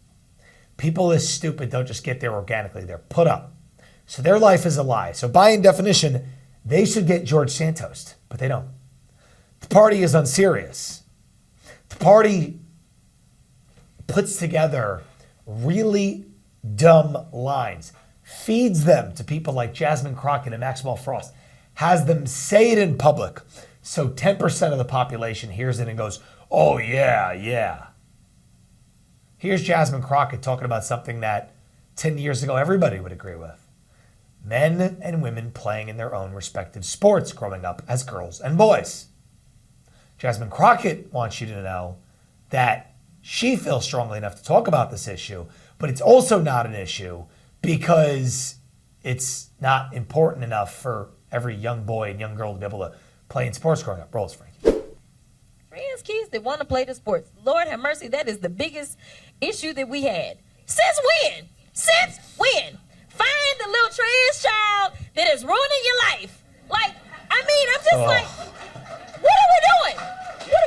People this stupid don't just get there organically, they're put up. So their life is a lie. So by definition, they should get George Santos, but they don't. The party is unserious. The party puts together really dumb lines, feeds them to people like Jasmine Crockett and Maxwell Frost, has them say it in public, so 10% of the population hears it and goes, oh yeah, yeah. Here's Jasmine Crockett talking about something that 10 years ago everybody would agree with. Men and women playing in their own respective sports growing up as girls and boys. Jasmine Crockett wants you to know that she feels strongly enough to talk about this issue, but it's also not an issue because it's not important enough for every young boy and young girl to be able to play in sports growing up. Rolls, Frankie. Trans kids that want to play the sports. Lord have mercy, that is the biggest issue that we had. Since when? Since when? Find the little trans child that is ruining your life. Like, I mean, I'm just like, what are we doing? What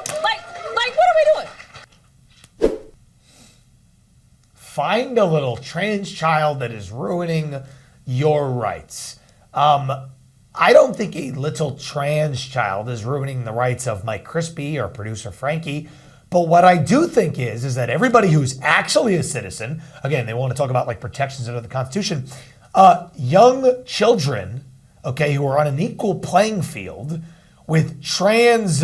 are we doing? Find a little trans child that is ruining your rights. I don't think a little trans child is ruining the rights of Mike Crispy or producer Frankie. But what I do think is that everybody who's actually a citizen, again, they want to talk about like protections under the Constitution, young children, okay, who are on an equal playing field with trans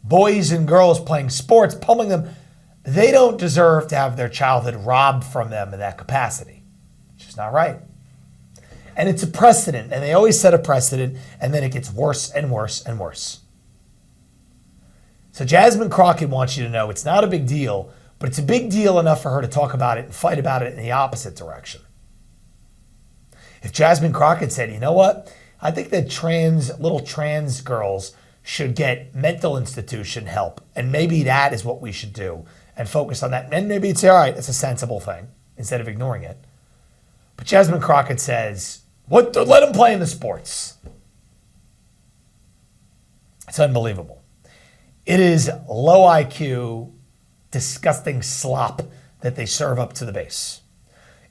boys and girls playing sports, pummeling them, they don't deserve to have their childhood robbed from them in that capacity. It's just not right. And it's a precedent, and they always set a precedent, and then it gets worse and worse and worse. So Jasmine Crockett wants you to know it's not a big deal, but it's a big deal enough for her to talk about it and fight about it in the opposite direction. If Jasmine Crockett said, you know what, I think that little trans girls should get mental institution help, and maybe that is what we should do, and focus on that. And maybe it's all right, it's a sensible thing, instead of ignoring it. But Jasmine Crockett says, let them play in the sports. It's unbelievable. It is low IQ, disgusting slop that they serve up to the base.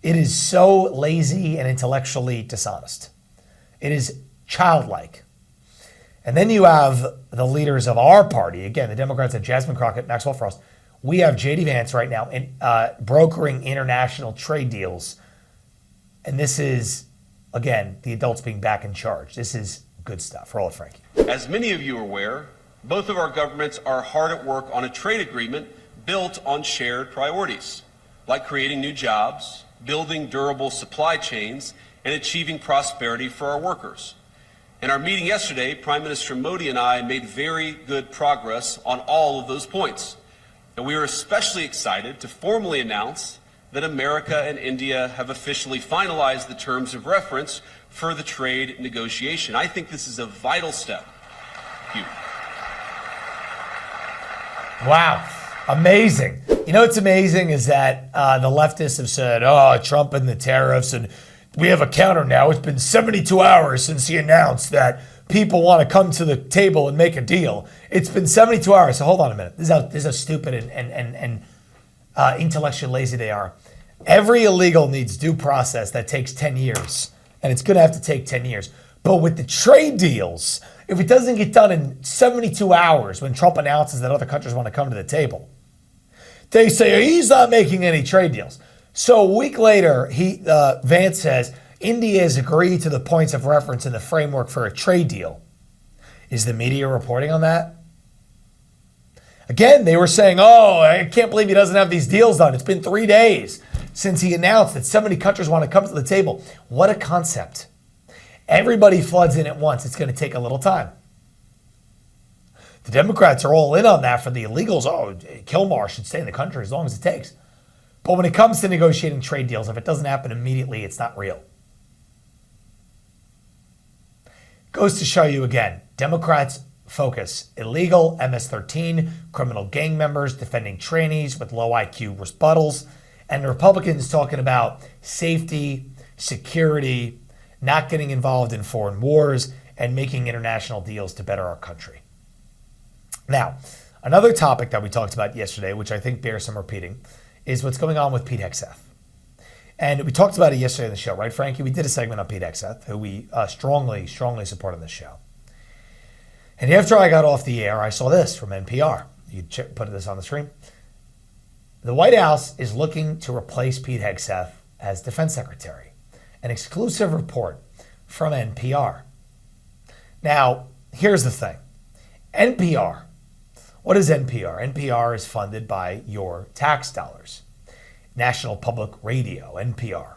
It is so lazy and intellectually dishonest. It is childlike. And then you have the leaders of our party. Again, the Democrats have Jasmine Crockett, Maxwell Frost. We have J.D. Vance right now brokering international trade deals. And this is, again, the adults being back in charge. This is good stuff. Roll it, Frankie. As many of you are aware, both of our governments are hard at work on a trade agreement built on shared priorities, like creating new jobs, building durable supply chains, and achieving prosperity for our workers. In our meeting yesterday, Prime Minister Modi and I made very good progress on all of those points. And we are especially excited to formally announce that America and India have officially finalized the terms of reference for the trade negotiation. I think this is a vital step. Thank you. Wow. Amazing. You know what's amazing is that the leftists have said, Trump and the tariffs, and we have a counter now. It's been 72 hours since he announced that people want to come to the table and make a deal. It's been 72 hours. So hold on a minute. This is how stupid and intellectually lazy they are. Every illegal needs due process that takes 10 years, and it's going to have to take 10 years. But with the trade deals, if it doesn't get done in 72 hours when Trump announces that other countries want to come to the table, they say he's not making any trade deals. So a week later, Vance says, India has agreed to the points of reference in the framework for a trade deal. Is the media reporting on that? Again, they were saying, I can't believe he doesn't have these deals done. It's been 3 days since he announced that so many countries want to come to the table. What a concept. Everybody floods in at once. It's going to take a little time. The Democrats are all in on that for the illegals. Kilmar should stay in the country as long as it takes. But when it comes to negotiating trade deals, if it doesn't happen immediately, it's not real. Goes to show you again, Democrats focus illegal, MS-13, criminal gang members, defending trainees with low IQ rebuttals, and the Republicans talking about safety, security, not getting involved in foreign wars, and making international deals to better our country. Now, another topic that we talked about yesterday, which I think bears some repeating, is what's going on with Pete Hegseth. And we talked about it yesterday on the show, right, Frankie? We did a segment on Pete Hegseth, who we strongly support on this show. And after I got off the air, I saw this from NPR. You put this on the screen. The White House is looking to replace Pete Hegseth as defense secretary. An exclusive report from NPR. Now, here's the thing. NPR. What is NPR? NPR is funded by your tax dollars. National Public Radio, NPR.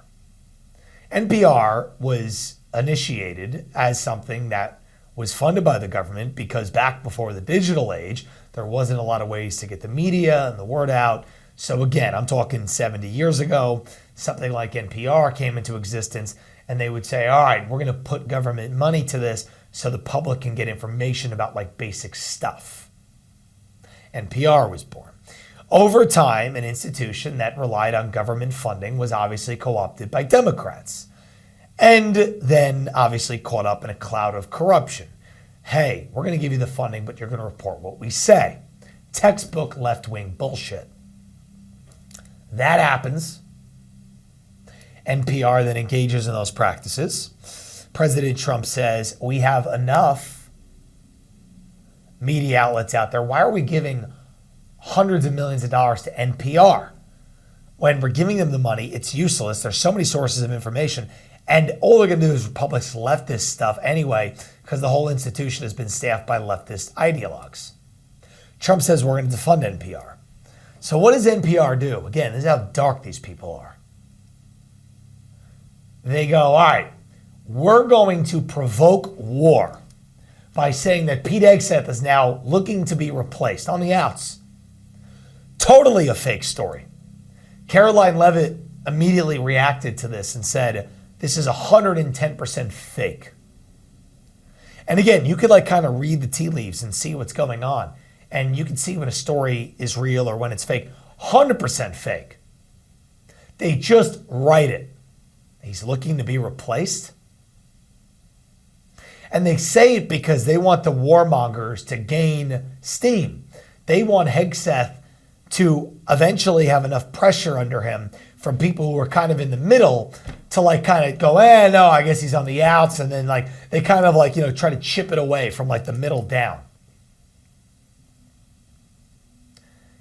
NPR was initiated as something that was funded by the government because back before the digital age, there wasn't a lot of ways to get the media and the word out. So again, I'm talking 70 years ago, something like NPR came into existence and they would say, all right, we're going to put government money to this so the public can get information about like basic stuff. NPR was born. Over time, an institution that relied on government funding was obviously co-opted by Democrats and then obviously caught up in a cloud of corruption. Hey, we're going to give you the funding, but you're going to report what we say. Textbook left-wing bullshit. That happens. NPR then engages in those practices. President Trump says, we have enough media outlets out there. Why are we giving hundreds of millions of dollars to NPR? When we're giving them the money, it's useless. There's so many sources of information. And all they're going to do is republish leftist stuff anyway, because the whole institution has been staffed by leftist ideologues. Trump says we're going to defund NPR. So what does NPR do? Again, this is how dark these people are. They go, all right, we're going to provoke war by saying that Pete Hegseth is now looking to be replaced on the outs. Totally a fake story. Caroline Leavitt immediately reacted to this and said, this is 110% fake. And again, you could like kind of read the tea leaves and see what's going on. And you can see when a story is real or when it's fake. 100% fake. They just write it. He's looking to be replaced. And they say it because they want the warmongers to gain steam. They want Hegseth to eventually have enough pressure under him from people who are kind of in the middle to like kind of go, no, I guess he's on the outs. And then like they kind of like, try to chip it away from like the middle down.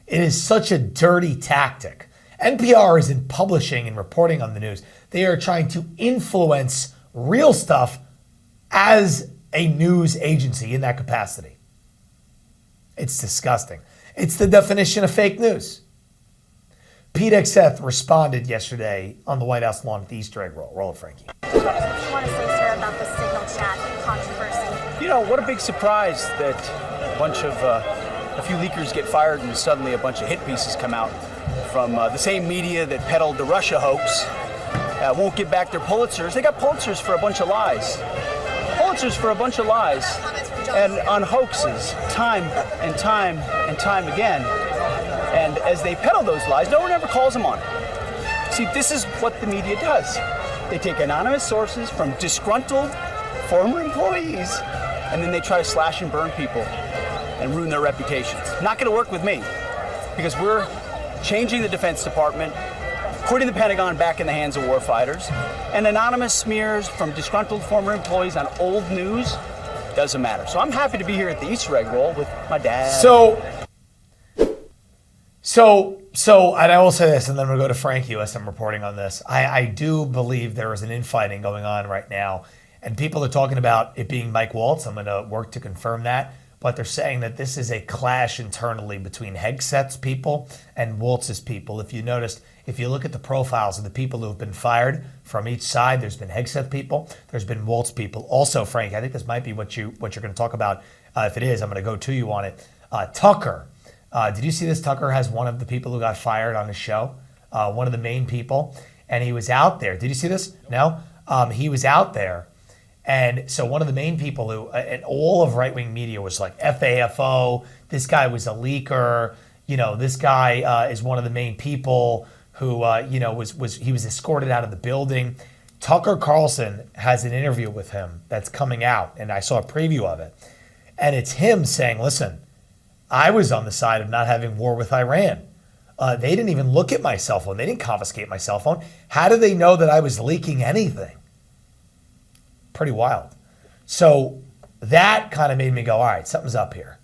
It is such a dirty tactic. NPR isn't publishing and reporting on the news. They are trying to influence real stuff as a news agency in that capacity. It's disgusting. It's the definition of fake news. Pete Hegseth responded yesterday on the White House lawn at the Easter egg roll. Roll it, Frankie. What do you want to say, sir, about the signal chat controversy? What a big surprise that a few leakers get fired and suddenly a bunch of hit pieces come out from the same media that peddled the Russia hoax. Won't give back their Pulitzers. They got Pulitzers for a bunch of lies. Pulitzers for a bunch of lies and on hoaxes time and time and time again. And as they peddle those lies, no one ever calls them on it. See, this is what the media does. They take anonymous sources from disgruntled former employees, and then they try to slash and burn people and ruin their reputations. Not going to work with me, because we're changing the Defense Department, putting the Pentagon back in the hands of warfighters, and anonymous smears from disgruntled former employees on old news doesn't matter. So I'm happy to be here at the Easter egg roll with my dad. So, and I will say this, and then we'll go to Frankie as I'm reporting on this. I do believe there is an infighting going on right now, and people are talking about it being Mike Waltz. I'm going to work to confirm that, but they're saying that this is a clash internally between Hegseth's people and Waltz's people. If you noticed, if you look at the profiles of the people who have been fired from each side, there's been Hegseth people, there's been Waltz people. Also, Frank, I think this might be what you're going to talk about. If it is, I'm going to go to you on it. Tucker. Did you see this? Tucker has one of the people who got fired on his show, one of the main people, and he was out there. Did you see this? No? He was out there. And so one of the main people who, and all of right-wing media was like, FAFO, this guy was a leaker, this guy is one of the main people who, he was escorted out of the building. Tucker Carlson has an interview with him that's coming out, and I saw a preview of it. And it's him saying, listen, I was on the side of not having war with Iran. They didn't even look at my cell phone. They didn't confiscate my cell phone. How do they know that I was leaking anything? Pretty wild. So that kind of made me go, all right, something's up here.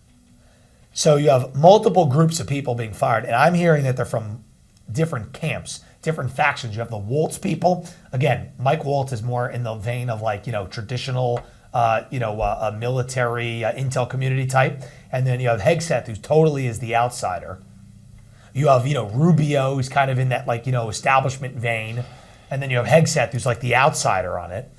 So you have multiple groups of people being fired, and I'm hearing that they're from different camps, different factions. You have the Waltz people. Again, Mike Waltz is more in the vein of like, traditional, a military intel community type. And then you have Hegseth, who totally is the outsider. You have, Rubio, who's kind of in that like, establishment vein. And then you have Hegseth, who's like the outsider on it.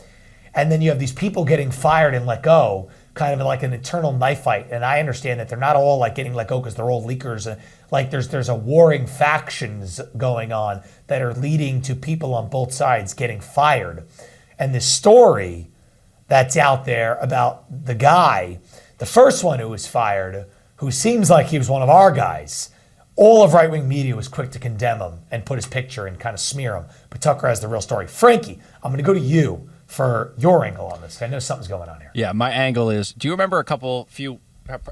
And then you have these people getting fired and let go, kind of like an eternal knife fight. And I understand that they're not all like getting let go because they're all leakers. And like there's a warring factions going on that are leading to people on both sides getting fired. And this story that's out there about the guy, the first one who was fired, who seems like he was one of our guys, all of right-wing media was quick to condemn him and put his picture and kind of smear him. But Tucker has the real story. Frankie, I'm going to go to you for your angle on this. I know something's going on here. Yeah, my angle is, do you remember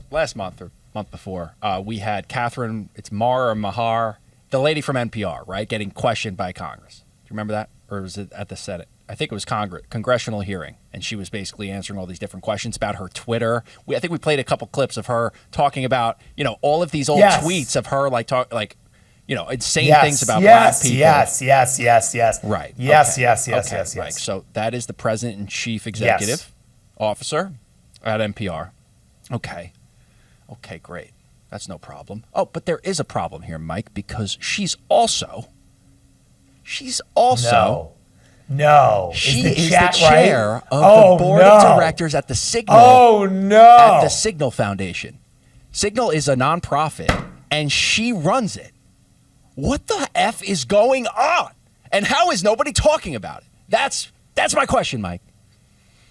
last month or month before, we had Catherine, it's Mar or Mahar, the lady from NPR, right, getting questioned by Congress. Do you remember that? Or was it at the Senate? I think it was congressional hearing, and she was basically answering all these different questions about her Twitter. I think we played a couple clips of her talking about, all of these old tweets of her insane things about black people. Yes. Right. Yes. Right. So that is the president and chief executive officer at NPR. Okay, great. That's no problem. Oh, but there is a problem here, Mike, because she's also. No. She is the chair of the board of directors at the Signal. Oh, no. At the Signal Foundation. Signal is a nonprofit, and she runs it. What the F is going on? And how is nobody talking about it? That's my question, Mike.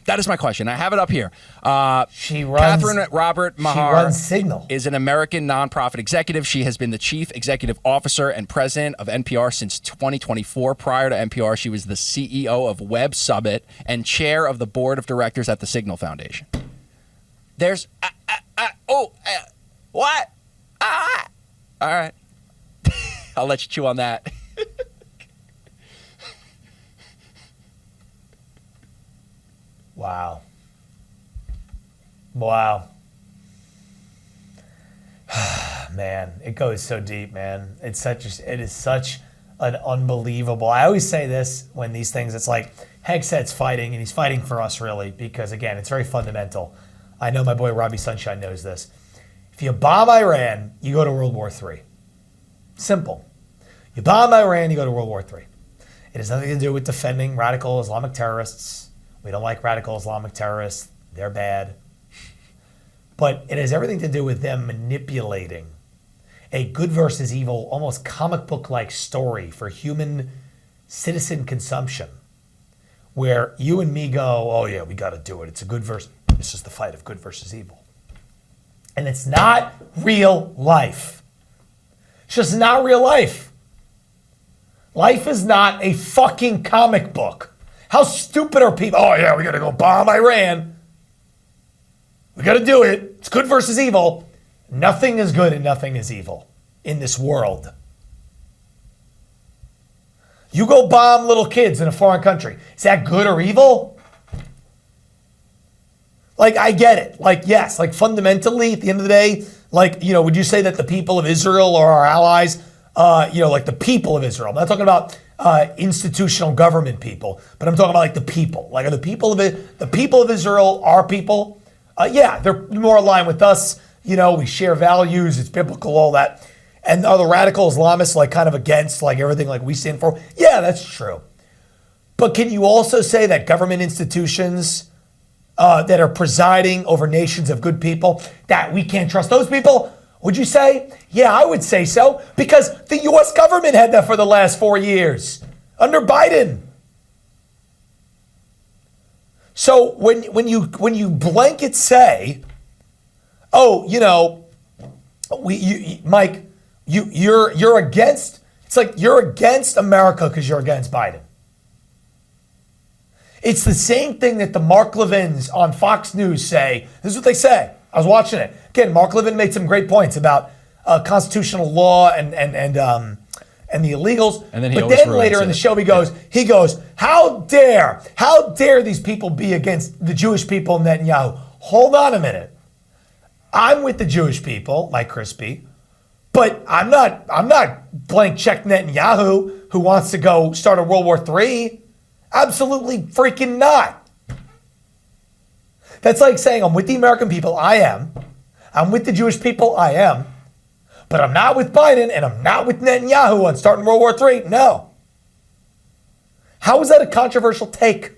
That is my question. I have it up here. Catherine Robert Mahar Signal. Is an American nonprofit executive. She has been the chief executive officer and president of NPR since 2024. Prior to NPR, she was the CEO of Web Summit and chair of the board of directors at the Signal Foundation. There's what? All right. I'll let you chew on that. Wow. Man, it goes so deep, man. It is such an unbelievable. I always say this when these things, it's like Hegseth's fighting, and he's fighting for us really, because again, it's very fundamental. I know my boy Robbie Sunshine knows this. If you bomb Iran, you go to World War III. Simple. You bomb Iran, you go to World War III. It has nothing to do with defending radical Islamic terrorists. We don't like radical Islamic terrorists. They're bad. But it has everything to do with them manipulating a good versus evil, almost comic book-like story for human citizen consumption, where you and me go, oh yeah, we got to do it. It's a good versus. This is the fight of good versus evil. And it's not real life. It's just not real life. Life is not a fucking comic book. How stupid are people? Oh, yeah, we got to go bomb Iran. We got to do it. It's good versus evil. Nothing is good and nothing is evil in this world. You go bomb little kids in a foreign country. Is that good or evil? Like, I get it. Like, yes, like fundamentally, at the end of the day, like, would you say that the people of Israel are our allies? Like the people of Israel. I'm not talking about institutional government people, but I'm talking about like the people. Like, are the people of Israel our people? Yeah, they're more aligned with us. We share values. It's biblical, all that. And are the radical Islamists like kind of against like everything like we stand for? Yeah, that's true. But can you also say that government institutions that are presiding over nations of good people, that we can't trust those people? Would you say? Yeah, I would say so, because the U.S. government had that for the last 4 years under Biden. So when you blanket say, oh, Mike, you're against. It's like you're against America because you're against Biden. It's the same thing that the Mark Levins on Fox News say. This is what they say. I was watching it. Again, Mark Levin made some great points about constitutional law and the illegals. And then but then later in the show, he goes, how dare these people be against the Jewish people, Netanyahu? Hold on a minute. I'm with the Jewish people, like Crispy, but I'm not blank check Netanyahu who wants to go start a World War III. Absolutely freaking not. That's like saying I'm with the American people. I am. I'm with the Jewish people. I am. But I'm not with Biden and I'm not with Netanyahu on starting World War III. No. How is that a controversial take?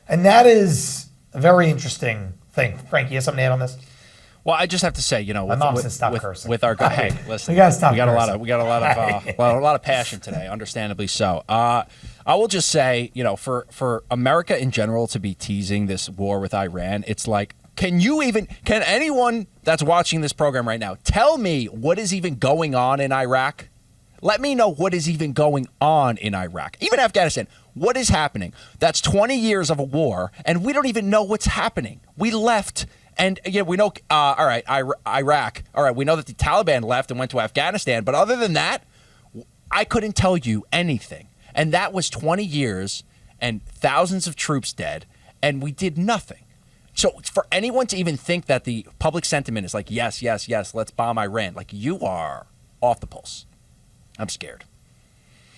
And that is a very interesting thing. Frank, you have something to add on this? Well, I just have to say, with our guy, hey, listen, we got a lot of passion today, understandably so. I will just say, for America in general to be teasing this war with Iran, it's like, can anyone that's watching this program right now tell me what is even going on in Iraq? Let me know what is even going on in Iraq, even Afghanistan. What is happening? That's 20 years of a war, and we don't even know what's happening. We left. And again, we know, all right, Iraq. All right, we know that the Taliban left and went to Afghanistan. But other than that, I couldn't tell you anything. And that was 20 years and thousands of troops dead. And we did nothing. So for anyone to even think that the public sentiment is like, yes, let's bomb Iran. Like, you are off the pulse. I'm scared.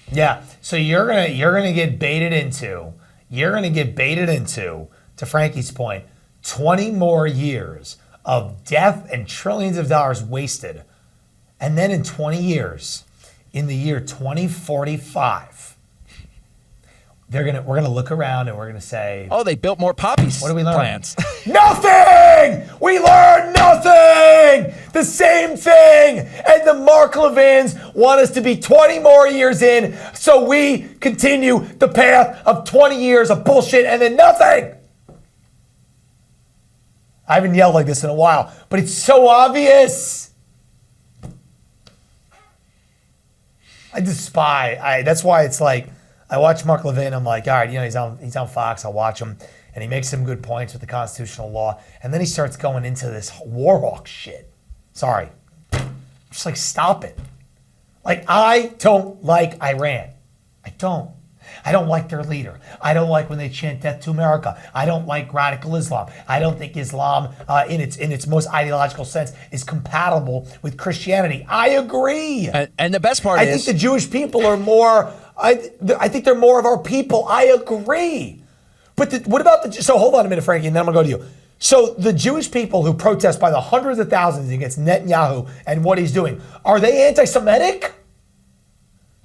Yeah. So you're gonna get baited into, to Frankie's point, 20 more years of death and trillions of dollars wasted. And then in 20 years, in the year 2045, we're gonna look around and we're gonna say, oh, they built more poppy what did we learn? plants. Nothing! We learned nothing! The same thing! And the Mark Levins want us to be 20 more years in so we continue the path of 20 years of bullshit and then nothing! I haven't yelled like this in a while, but it's so obvious. I despise. That's why it's like I watch Mark Levin. I'm like, all right, he's on Fox. I'll watch him, and he makes some good points with the constitutional law, and then he starts going into this war hawk shit. Sorry, just like stop it. Like I don't like Iran. I don't like their leader. I don't like when they chant death to America. I don't like radical Islam. I don't think Islam, in its most ideological sense, is compatible with Christianity. I agree. And the best part I think the Jewish people are more. I think they're more of our people. I agree. But what about so hold on a minute, Frankie, and then I'm gonna go to you. So the Jewish people who protest by the hundreds of thousands against Netanyahu and what he's doing, are they anti-Semitic?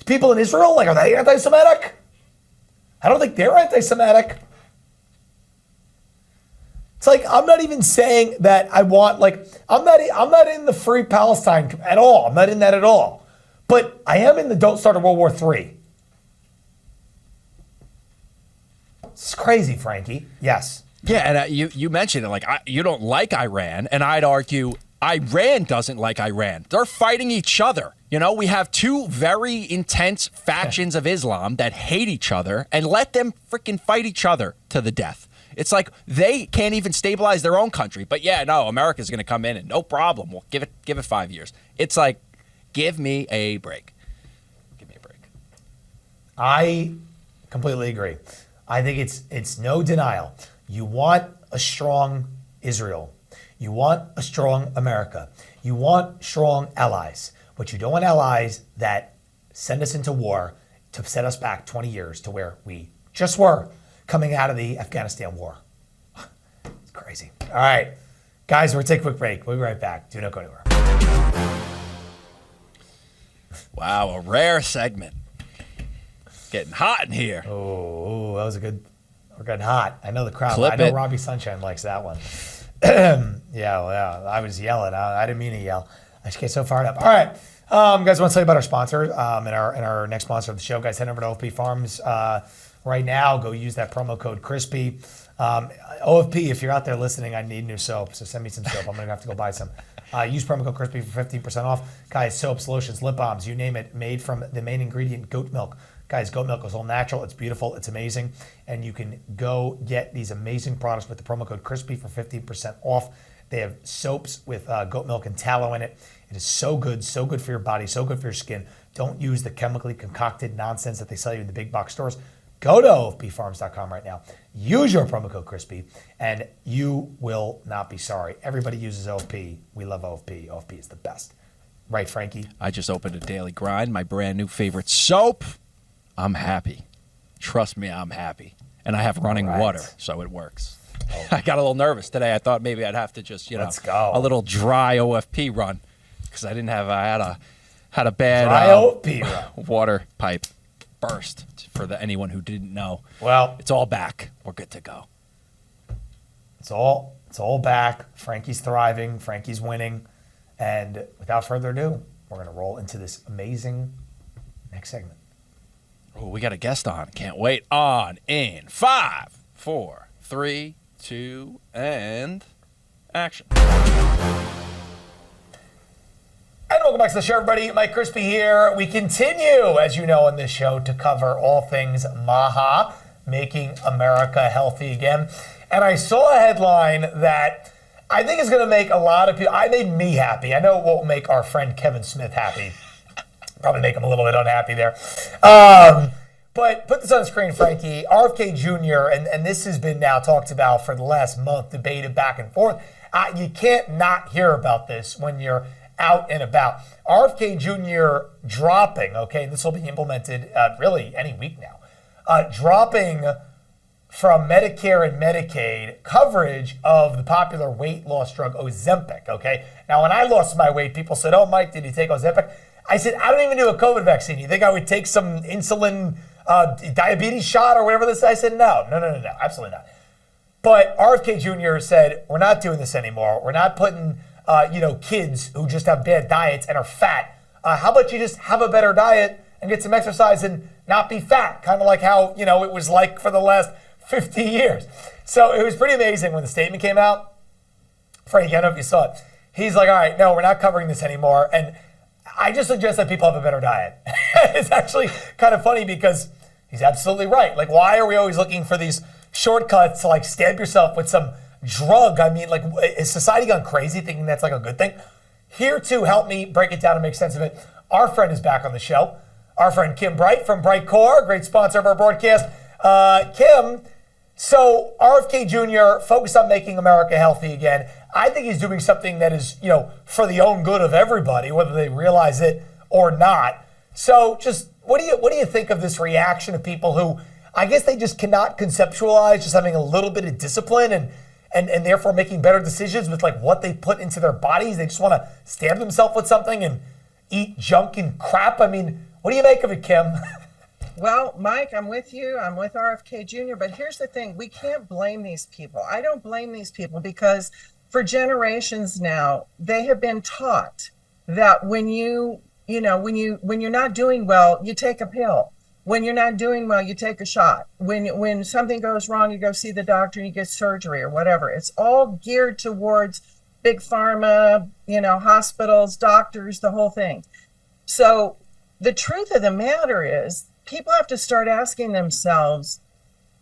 People in Israel, are they anti-Semitic? I don't think they're anti-Semitic. It's like, I'm not even saying that I want, I'm not in the free Palestine at all. I'm not in that at all. But I am in the don't start a World War III. It's crazy, Frankie. Yes. Yeah, and you mentioned it, you don't like Iran, and I'd argue Iran doesn't like Iran. They're fighting each other. We have two very intense factions of Islam that hate each other, and let them freaking fight each other to the death. It's like they can't even stabilize their own country. But yeah, no, America's going to come in and no problem. We'll give it 5 years. It's like, give me a break. Give me a break. I completely agree. I think it's no denial. You want a strong Israel. You want a strong America. You want strong allies. But you don't want allies that send us into war to set us back 20 years to where we just were coming out of the Afghanistan war. It's crazy. All right. Guys, we're going to take a quick break. We'll be right back. Do not go anywhere. Wow, a rare segment. Getting hot in here. Oh, that was a good. We're getting hot. I know the crowd. Clip I know it. Robbie Sunshine likes that one. Yeah. I was yelling. I didn't mean to yell. I just get so fired up. All right. Guys, I want to tell you about our sponsor and our next sponsor of the show. Guys, head over to OP Farms. right now, go use that promo code Crispy. OFP, if you're out there listening, I need new soap, so send me some soap. I'm going to have to go buy some. Use promo code Crispy for 15% off. Guys, soaps, lotions, lip balms, you name it, made from the main ingredient, goat milk. Guys, goat milk is all natural. It's beautiful. It's amazing. And you can go get these amazing products with the promo code Crispy for 15% off. They have soaps with goat milk and tallow in it. It is so good for your body, so good for your skin. Don't use the chemically concocted nonsense that they sell you in the big box stores. Go to OFPfarms.com right now. Use your promo code Crispy, and you will not be sorry. Everybody uses OFP. We love OFP. OFP is the best. Right, Frankie? I just opened a Daily Grind, my brand new favorite soap. I'm happy. Trust me, I'm happy. And I have running water, so it works. Oh. I got a little nervous today. I thought maybe I'd have to just, Let's go. A little dry OFP run because I had a bad dry OFP run. Water pipe burst for anyone who didn't know. Well, it's all back. We're good to go. It's all back. Frankie's thriving. Frankie's winning. And without further ado, we're going to roll into this amazing next segment. Oh, we got a guest on. Can't wait. On in 5, 4, 3, 2, and action. And welcome back to the show, everybody. Mike Crispy here. We continue, as you know, on this show to cover all things MAHA, Making America Healthy Again. And I saw a headline that I think is going to make a lot of people. I made me happy. I know it won't make our friend Kevin Smith happy. Probably make him a little bit unhappy there. But put this on the screen, Frankie. RFK Jr., and this has been now talked about for the last month, debated back and forth. You can't not hear about this when you're out and about. RFK Jr. dropping, okay, this will be implemented really any week now, dropping from Medicare and Medicaid coverage of the popular weight loss drug Ozempic, okay? Now, when I lost my weight, people said, oh, Mike, did you take Ozempic? I said, I don't even do a COVID vaccine. You think I would take some insulin diabetes shot or whatever this is? I said, no, absolutely not. But RFK Jr. said, we're not doing this anymore. We're not putting, kids who just have bad diets and are fat. How about you just have a better diet and get some exercise and not be fat? Kind of like how, it was like for the last 50 years. So it was pretty amazing when the statement came out. Frank, I don't know if you saw it. He's like, all right, no, we're not covering this anymore. And I just suggest that people have a better diet. It's actually kind of funny because he's absolutely right. Like, why are we always looking for these shortcuts to like stamp yourself with some drug? I mean, like, is society gone crazy thinking that's like a good thing? Here to help me break it down and make sense of it, our friend is back on the show. Our friend Kim Bright from Bright Core, great sponsor of our broadcast. Kim, so RFK Jr. focused on making America healthy again. I think he's doing something that is, for the own good of everybody, whether they realize it or not. So just what do you think of this reaction of people who, I guess they just cannot conceptualize just having a little bit of discipline and therefore making better decisions with like what they put into their bodies? They just want to stab themselves with something and eat junk and crap. I mean, what do you make of it, Kim? Well, Mike, I'm with you. I'm with RFK Jr. But here's the thing. We can't blame these people. I don't blame these people because for generations now, they have been taught that when you're not doing well, you take a pill. When you're not doing well, you take a shot. When something goes wrong, you go see the doctor and you get surgery or whatever. It's all geared towards big pharma, hospitals, doctors, the whole thing. So the truth of the matter is people have to start asking themselves,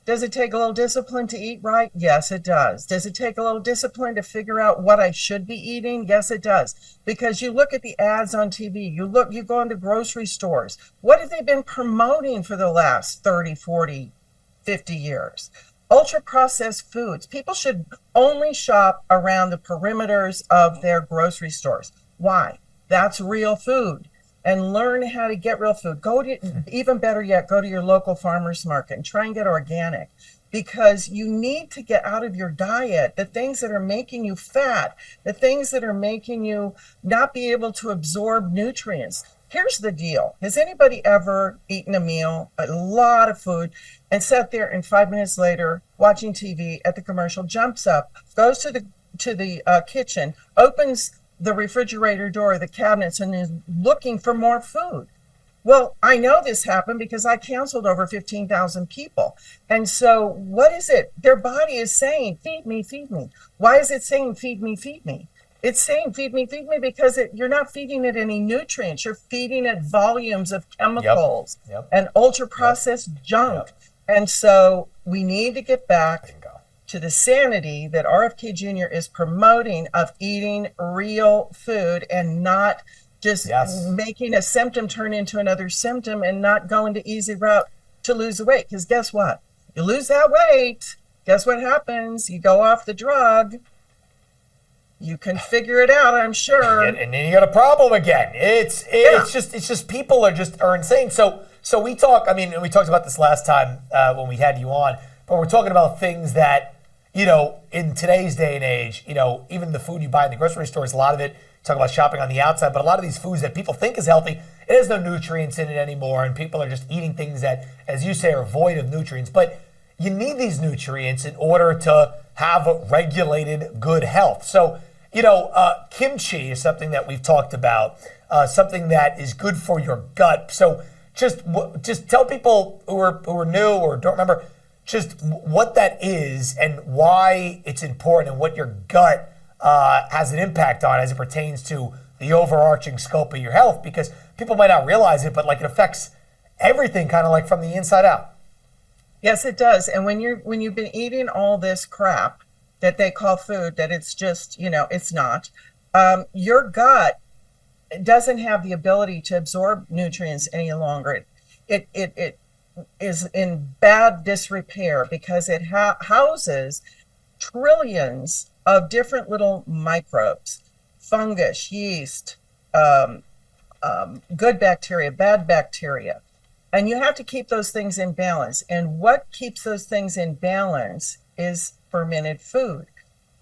does it take a little discipline to eat right? Yes, it does. Does it take a little discipline to figure out what I should be eating? Yes, it does. Because you look at the ads on TV, you go into grocery stores. What have they been promoting for the last 30, 40, 50 years? Ultra-processed foods. People should only shop around the perimeters of their grocery stores. Why? That's real food. And learn how to get real food. Even better yet, go to your local farmer's market and try and get organic, because you need to get out of your diet the things that are making you fat, the things that are making you not be able to absorb nutrients. Here's the deal. Has anybody ever eaten a meal, a lot of food, and sat there and 5 minutes later watching TV at the commercial, jumps up, goes to the kitchen, opens the refrigerator door, the cabinets, and is looking for more food? Well, I know this happened because I counseled over 15,000 people. And so what is it? Their body is saying, feed me, feed me. Why is it saying, feed me, feed me? It's saying, feed me, because you're not feeding it any nutrients. You're feeding it volumes of chemicals and ultra processed junk. And so we need to get back to the sanity that RFK Jr. is promoting of eating real food and not just making a symptom turn into another symptom and not going the easy route to lose weight. Because guess what? You lose that weight, guess what happens? You go off the drug. You can figure it out, I'm sure. And then you got a problem again. It's just people are insane. So we talk. I mean, we talked about this last time when we had you on, but we're talking about things that, you know, in today's day and age, you know, even the food you buy in the grocery stores, a lot of it, talk about shopping on the outside, but a lot of these foods that people think is healthy, it has no nutrients in it anymore, and people are just eating things that, as you say, are void of nutrients. But you need these nutrients in order to have a regulated good health. So, you know, kimchi is something that we've talked about, something that is good for your gut. So just tell people who are new or don't remember just what that is and why it's important and what your gut has an impact on as it pertains to the overarching scope of your health, because people might not realize it, but like it affects everything kind of like from the inside out. Yes, it does. And when you've been eating all this crap that they call food, that it's just, you know, it's not, your gut doesn't have the ability to absorb nutrients any longer. It is in bad disrepair because it houses trillions of different little microbes, fungus, yeast, good bacteria, bad bacteria. And you have to keep those things in balance. And what keeps those things in balance is fermented food.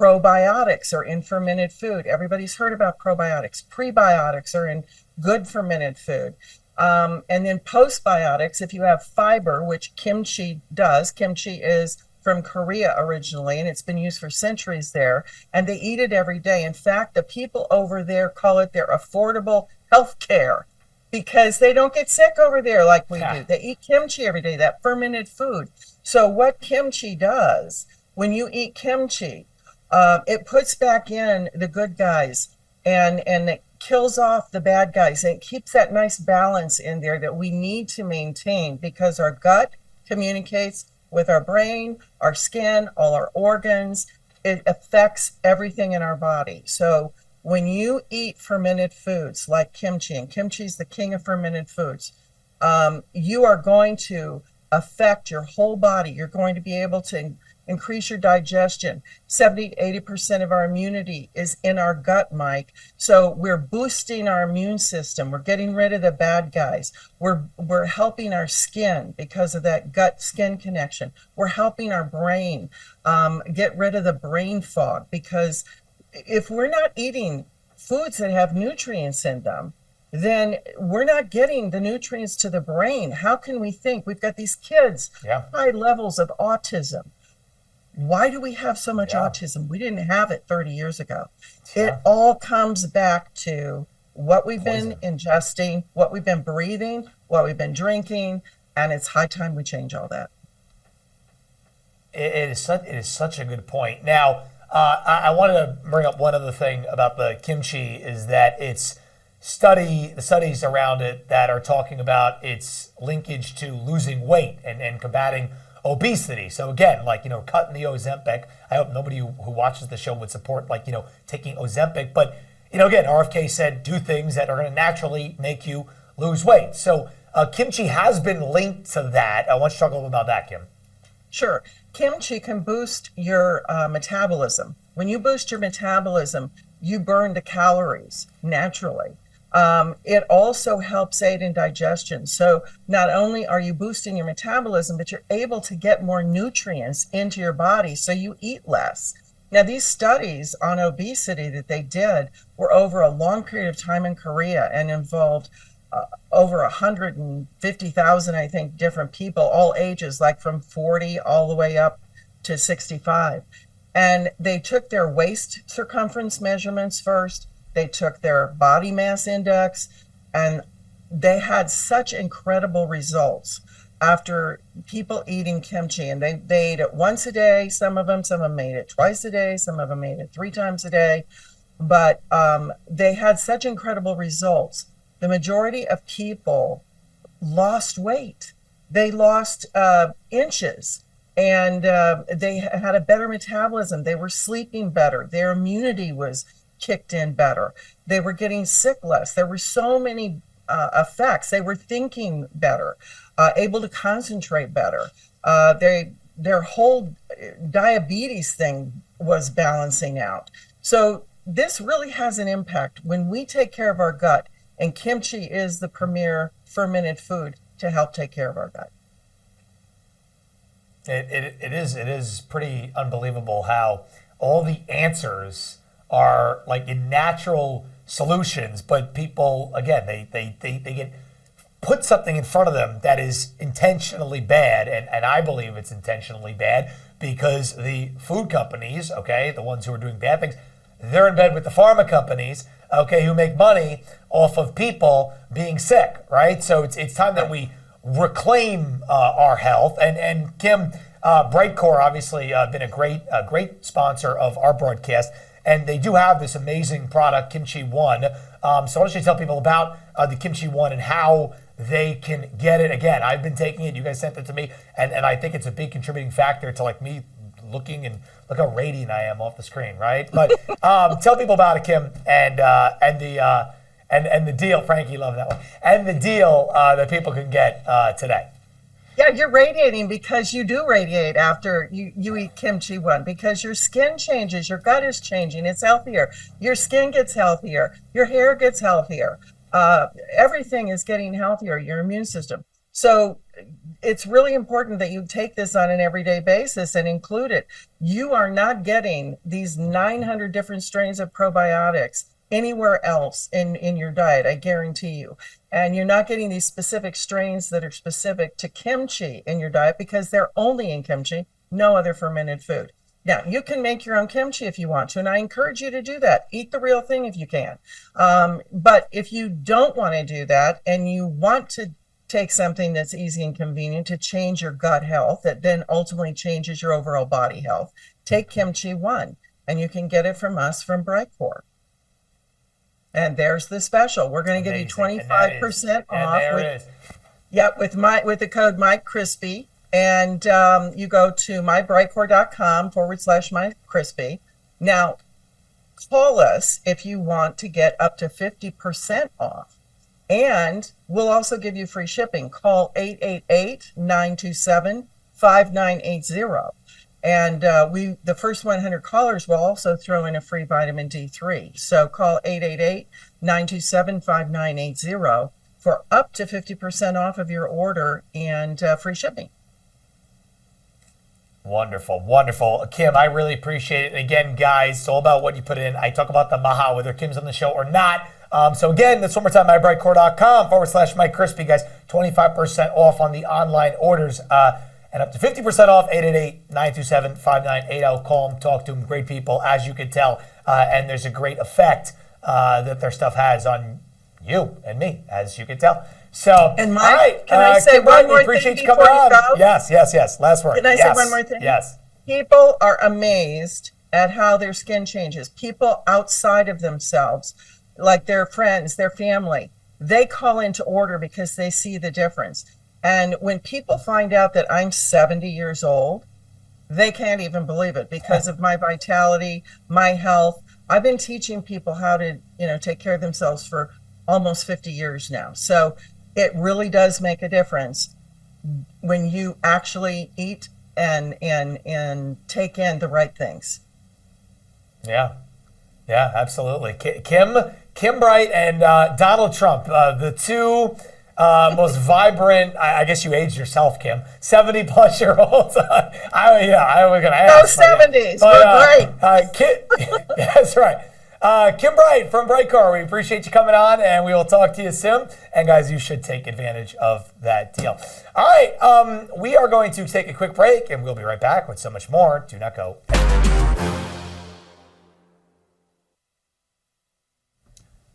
Probiotics are in fermented food. Everybody's heard about probiotics. Prebiotics are in good fermented food. And then postbiotics, if you have fiber, which kimchi does. Kimchi is from Korea originally, and it's been used for centuries there, and they eat it every day. In fact, the people over there call it their affordable health care because they don't get sick over there like we do. They eat kimchi every day, that fermented food. So what kimchi does, when you eat kimchi, it puts back in the good guys and it kills off the bad guys, and it keeps that nice balance in there that we need to maintain because our gut communicates with our brain, our skin, all our organs. It affects everything in our body. So when you eat fermented foods like kimchi, and kimchi is the king of fermented foods, you are going to affect your whole body. You're going to be able to increase your digestion. 70-80% of our immunity is in our gut, Mike. So we're boosting our immune system. We're getting rid of the bad guys. We're helping our skin because of that gut-skin connection. We're helping our brain get rid of the brain fog, because if we're not eating foods that have nutrients in them, then we're not getting the nutrients to the brain. How can we think? We've got these kids, high levels of autism. Why do we have so much autism? We didn't have it 30 years ago. It all comes back to what we've been ingesting, what we've been breathing, what we've been drinking, and it's high time we change all that. It is such a good point. Now, I wanted to bring up one other thing about the kimchi is that the studies around it that are talking about its linkage to losing weight and combating obesity. So again, like, you know, cutting the Ozempic. I hope nobody who watches the show would support, like, you know, taking Ozempic. But, you know, again, RFK said do things that are going to naturally make you lose weight. So kimchi has been linked to that. I want you to talk a little bit about that, Kim. Sure. Kimchi can boost your metabolism. When you boost your metabolism, you burn the calories naturally. It also helps aid in digestion. So not only are you boosting your metabolism, but you're able to get more nutrients into your body, so you eat less. Now, these studies on obesity that they did were over a long period of time in Korea and involved over 150,000, I think, different people, all ages, like from 40 all the way up to 65. And they took their waist circumference measurements first. They took their body mass index, and they had such incredible results after people eating kimchi, and they ate it once a day. Some of them ate it twice a day. Some of them ate it 3 times a day. But they had such incredible results. The majority of people lost weight. They lost inches, and they had a better metabolism. They were sleeping better. Their immunity was kicked in better. They were getting sick less. There were so many effects. They were thinking better, able to concentrate better. Their whole diabetes thing was balancing out. So this really has an impact when we take care of our gut, and kimchi is the premier fermented food to help take care of our gut. It is pretty unbelievable how all the answers are like in natural solutions, but people, again, they get put something in front of them that is intentionally bad, and I believe it's intentionally bad because the food companies, okay, the ones who are doing bad things, they're in bed with the pharma companies, okay, who make money off of people being sick, right? So it's time that we reclaim our health. And Kim, Brightcore obviously been a great sponsor of our broadcast, and they do have this amazing product, Kimchi One. So why don't you tell people about the Kimchi One and how they can get it? Again, I've been taking it. You guys sent it to me, and I think it's a big contributing factor to like me looking, and look how radiant I am off the screen, right? But tell people about it, Kim, and the deal. Frankie loved that one, and the deal that people can get today. Yeah, you're radiating because you do radiate after you eat Kimchi One, because your skin changes, your gut is changing, it's healthier, your skin gets healthier, your hair gets healthier, everything is getting healthier, your immune system. So it's really important that you take this on an everyday basis and include it. You are not getting these 900 different strains of probiotics anywhere else in your diet, I guarantee you. And you're not getting these specific strains that are specific to kimchi in your diet because they're only in kimchi, no other fermented food. Now, you can make your own kimchi if you want to, and I encourage you to do that. Eat the real thing if you can. But if you don't want to do that and you want to take something that's easy and convenient to change your gut health that then ultimately changes your overall body health, take Kimchi One, and you can get it from us from Brightcore. And there's the special. We're going to give you 25% off. With the code Mike Crispy, and you go to mybrightcore.com/Mike Crispy. Now, call us if you want to get up to 50% off. And we'll also give you free shipping. Call 888-927-5980. And the first 100 callers will also throw in a free vitamin D3. So call 888-927-5980 for up to 50% off of your order and free shipping. Wonderful, wonderful. Kim, I really appreciate it. And again, guys, it's all about what you put in. I talk about the maha, whether Kim's on the show or not. So again, that's one more time, mybrightcore.com/Mike Crispy, guys. 25% off on the online orders and up to 50% off, 888-927-5980. Call them, talk to them, great people, as you can tell. And there's a great effect that their stuff has on you and me, as you can tell. So, and Mike, all right, can I say Kim, one more appreciate thing you coming before you on. go? Yes. Last word. Can I say one more thing? Yes. People are amazed at how their skin changes. People outside of themselves, like their friends, their family, they call in to order because they see the difference. And when people find out that I'm 70 years old, they can't even believe it because of my vitality, my health. I've been teaching people how to, take care of themselves for almost 50 years now. So it really does make a difference when you actually eat and take in the right things. Yeah, absolutely. Kim Bright and Donald Trump, the two most vibrant, I guess you aged yourself, Kim, 70-plus-year-olds. I was going to ask. No 70s, we're great. That's right. Kim Bright from Brightcore, we appreciate you coming on, and we will talk to you soon. And guys, you should take advantage of that deal. All right, we are going to take a quick break, and we'll be right back with so much more. Do not go.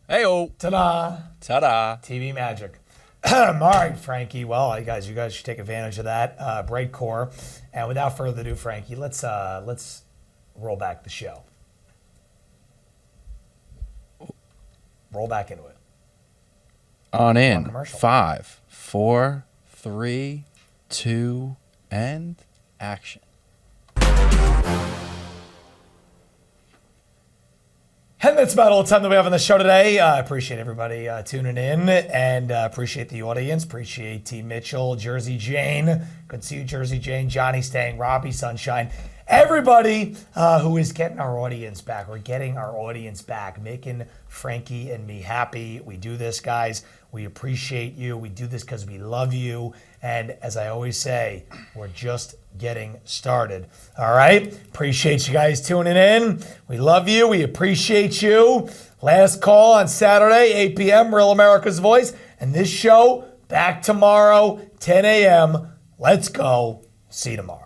Hey-o. Ta-da. Ta-da. TV magic. All right, Frankie. Well, you guys should take advantage of that. Break core. And without further ado, Frankie, let's roll back the show. Roll back into it. On in. Commercial. 5, 4, 3, 2, and action. And that's about all the time that we have on the show today. I appreciate everybody tuning in and appreciate the audience. Appreciate T. Mitchell, Jersey Jane. Good to see you, Jersey Jane. Johnny Stang, Robbie Sunshine. Everybody who is getting our audience back. We're getting our audience back, making Frankie and me happy. We do this, guys. We appreciate you. We do this because we love you. And as I always say, we're just getting started. All right? Appreciate you guys tuning in. We love you. We appreciate you. Last call on Saturday, 8 p.m., Real America's Voice. And this show back tomorrow, 10 a.m. Let's go. See you tomorrow.